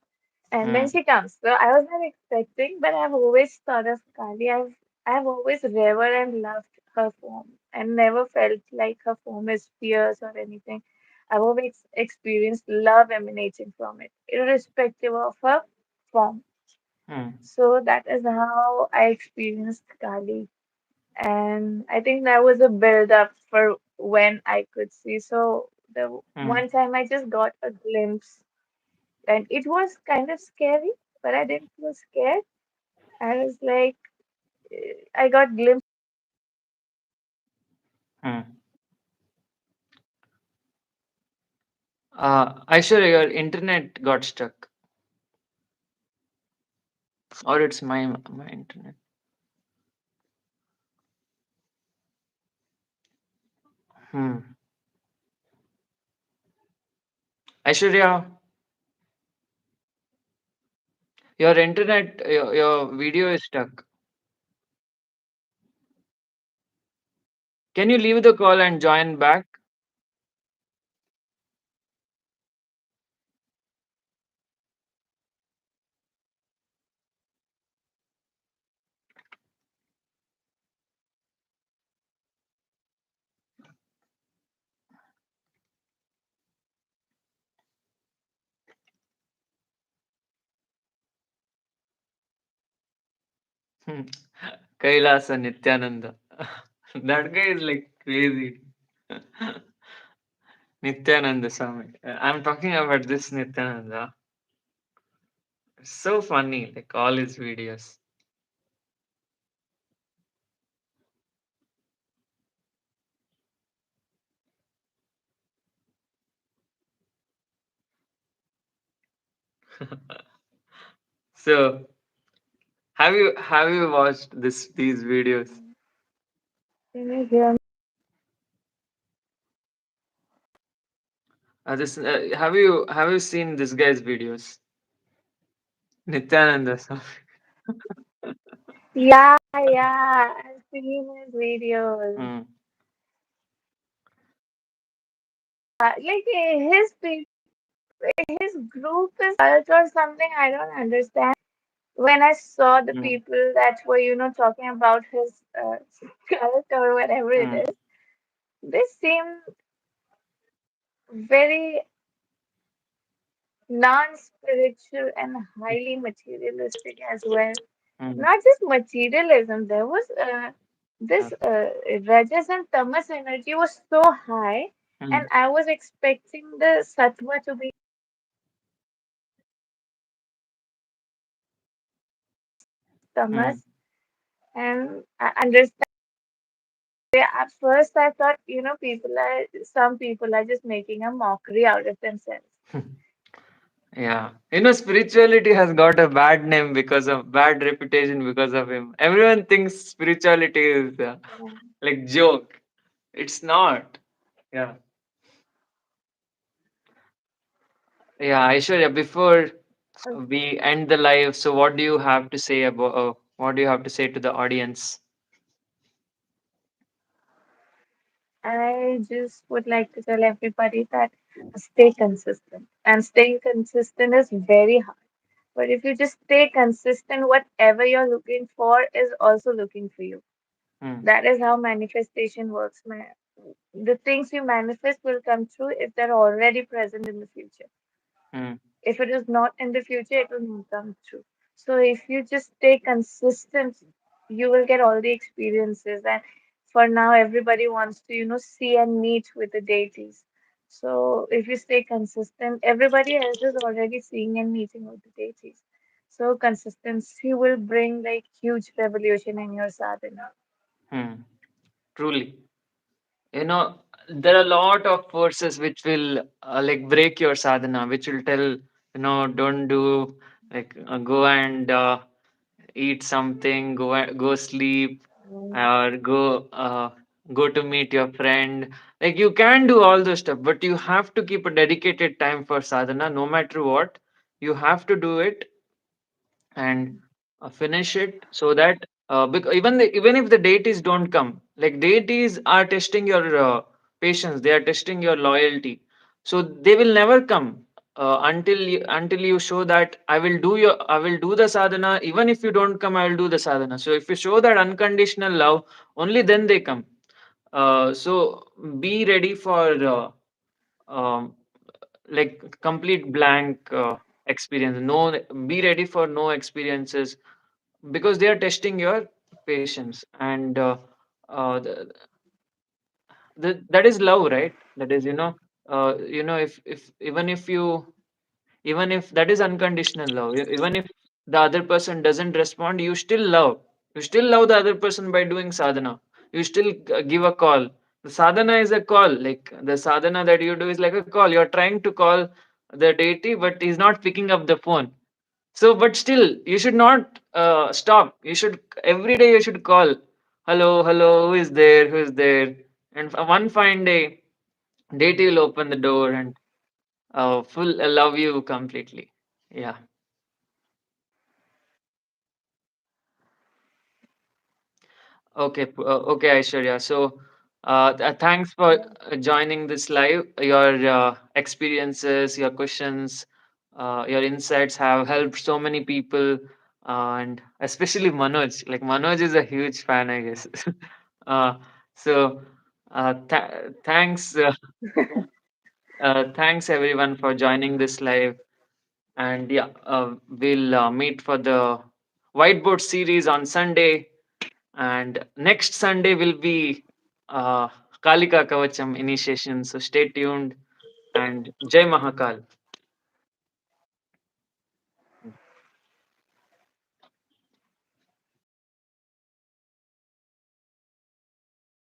and then mm, she comes. So I was not expecting, but I've always thought of Kali. I've always revered and loved her form and never felt like her form is fierce or anything. I've always experienced love emanating from it, irrespective of her form. mm, So that is how I experienced Kali. And I think that was a build up for when I could see. So the mm, one time I just got a glimpse and it was kind of scary, but I didn't feel scared. I was like, I got glimpse. mm. Aishwarya, your internet got stuck, or it's my internet. Hmm. Aishwarya, your video is stuck. Can you leave the call and join back? Kailasa Nityananda. That guy is like crazy. Nityananda Swami. I'm talking about this Nityananda. So funny, like all his videos. So have you watched these videos? Can you hear This have you seen this guy's videos? Nityananda Swami. me? Yeah, I've seen his videos. Hmm. Like his group is cult or something. I don't understand. When I saw the Hmm. people that were, talking about his cult or whatever it Hmm. is, they seem very non-spiritual and highly materialistic as well. Hmm. Not just materialism, there was Yeah. this rajas and tamas energy was so high, Hmm. and I was expecting the sattva to be Hmm. tamas, and I understand. At first, I thought, some people are just making a mockery out of themselves. Yeah. Spirituality has got a bad name because of bad reputation because of him. Everyone thinks spirituality is Yeah. like joke. It's not. Yeah. Yeah, Aishwarya, before we end the live, so what do you have to say about what do you have to say to the audience? I just would like to tell everybody that stay consistent. And staying consistent is very hard. But if you just stay consistent, whatever you're looking for is also looking for you. Hmm. That is how manifestation works. The things you manifest will come true if they're already present in the future. Hmm. If it is not in the future, it will not come true. So if you just stay consistent, you will get all the experiences. And for now, everybody wants to, see and meet with the deities. So if you stay consistent, everybody else is already seeing and meeting with the deities. So consistency will bring like huge revolution in your sadhana. Hmm. Truly. There are a lot of forces which will like break your sadhana, which will tell, don't do, like go and eat something, go sleep, Mm. or go to meet your friend. Like you can do all those stuff, but you have to keep a dedicated time for sadhana, no matter what. You have to do it and finish it, so that even if the deities don't come, like deities are testing your patience, they are testing your loyalty, so they will never come until you show that I will do the sadhana. Even if you don't come, I will do the sadhana. So if you show that unconditional love, only then they come. So be ready for um, like complete blank experience. No, be ready for no experiences, because they are testing your patience. And that is love, right? That is, if even if that is unconditional love, even if the other person doesn't respond, you still love the other person by doing sadhana. You still give a call. The sadhana is a call. Like the sadhana that you do is like a call. You're trying to call the deity, but he's not picking up the phone. So but still you should not stop. You should every day you should call, hello, hello, who is there. And one fine day, deity will open the door and full love you completely. Yeah. Okay. Okay, Aishwarya. So, thanks for joining this live. Your experiences, your questions, your insights have helped so many people, and especially Manoj. Like Manoj is a huge fan, I guess. uh, so, thanks, thanks everyone for joining this live. And yeah, we'll meet for the whiteboard series on Sunday, and next Sunday will be uh, Kalika Kavacham initiation. So stay tuned and Jai Mahakal.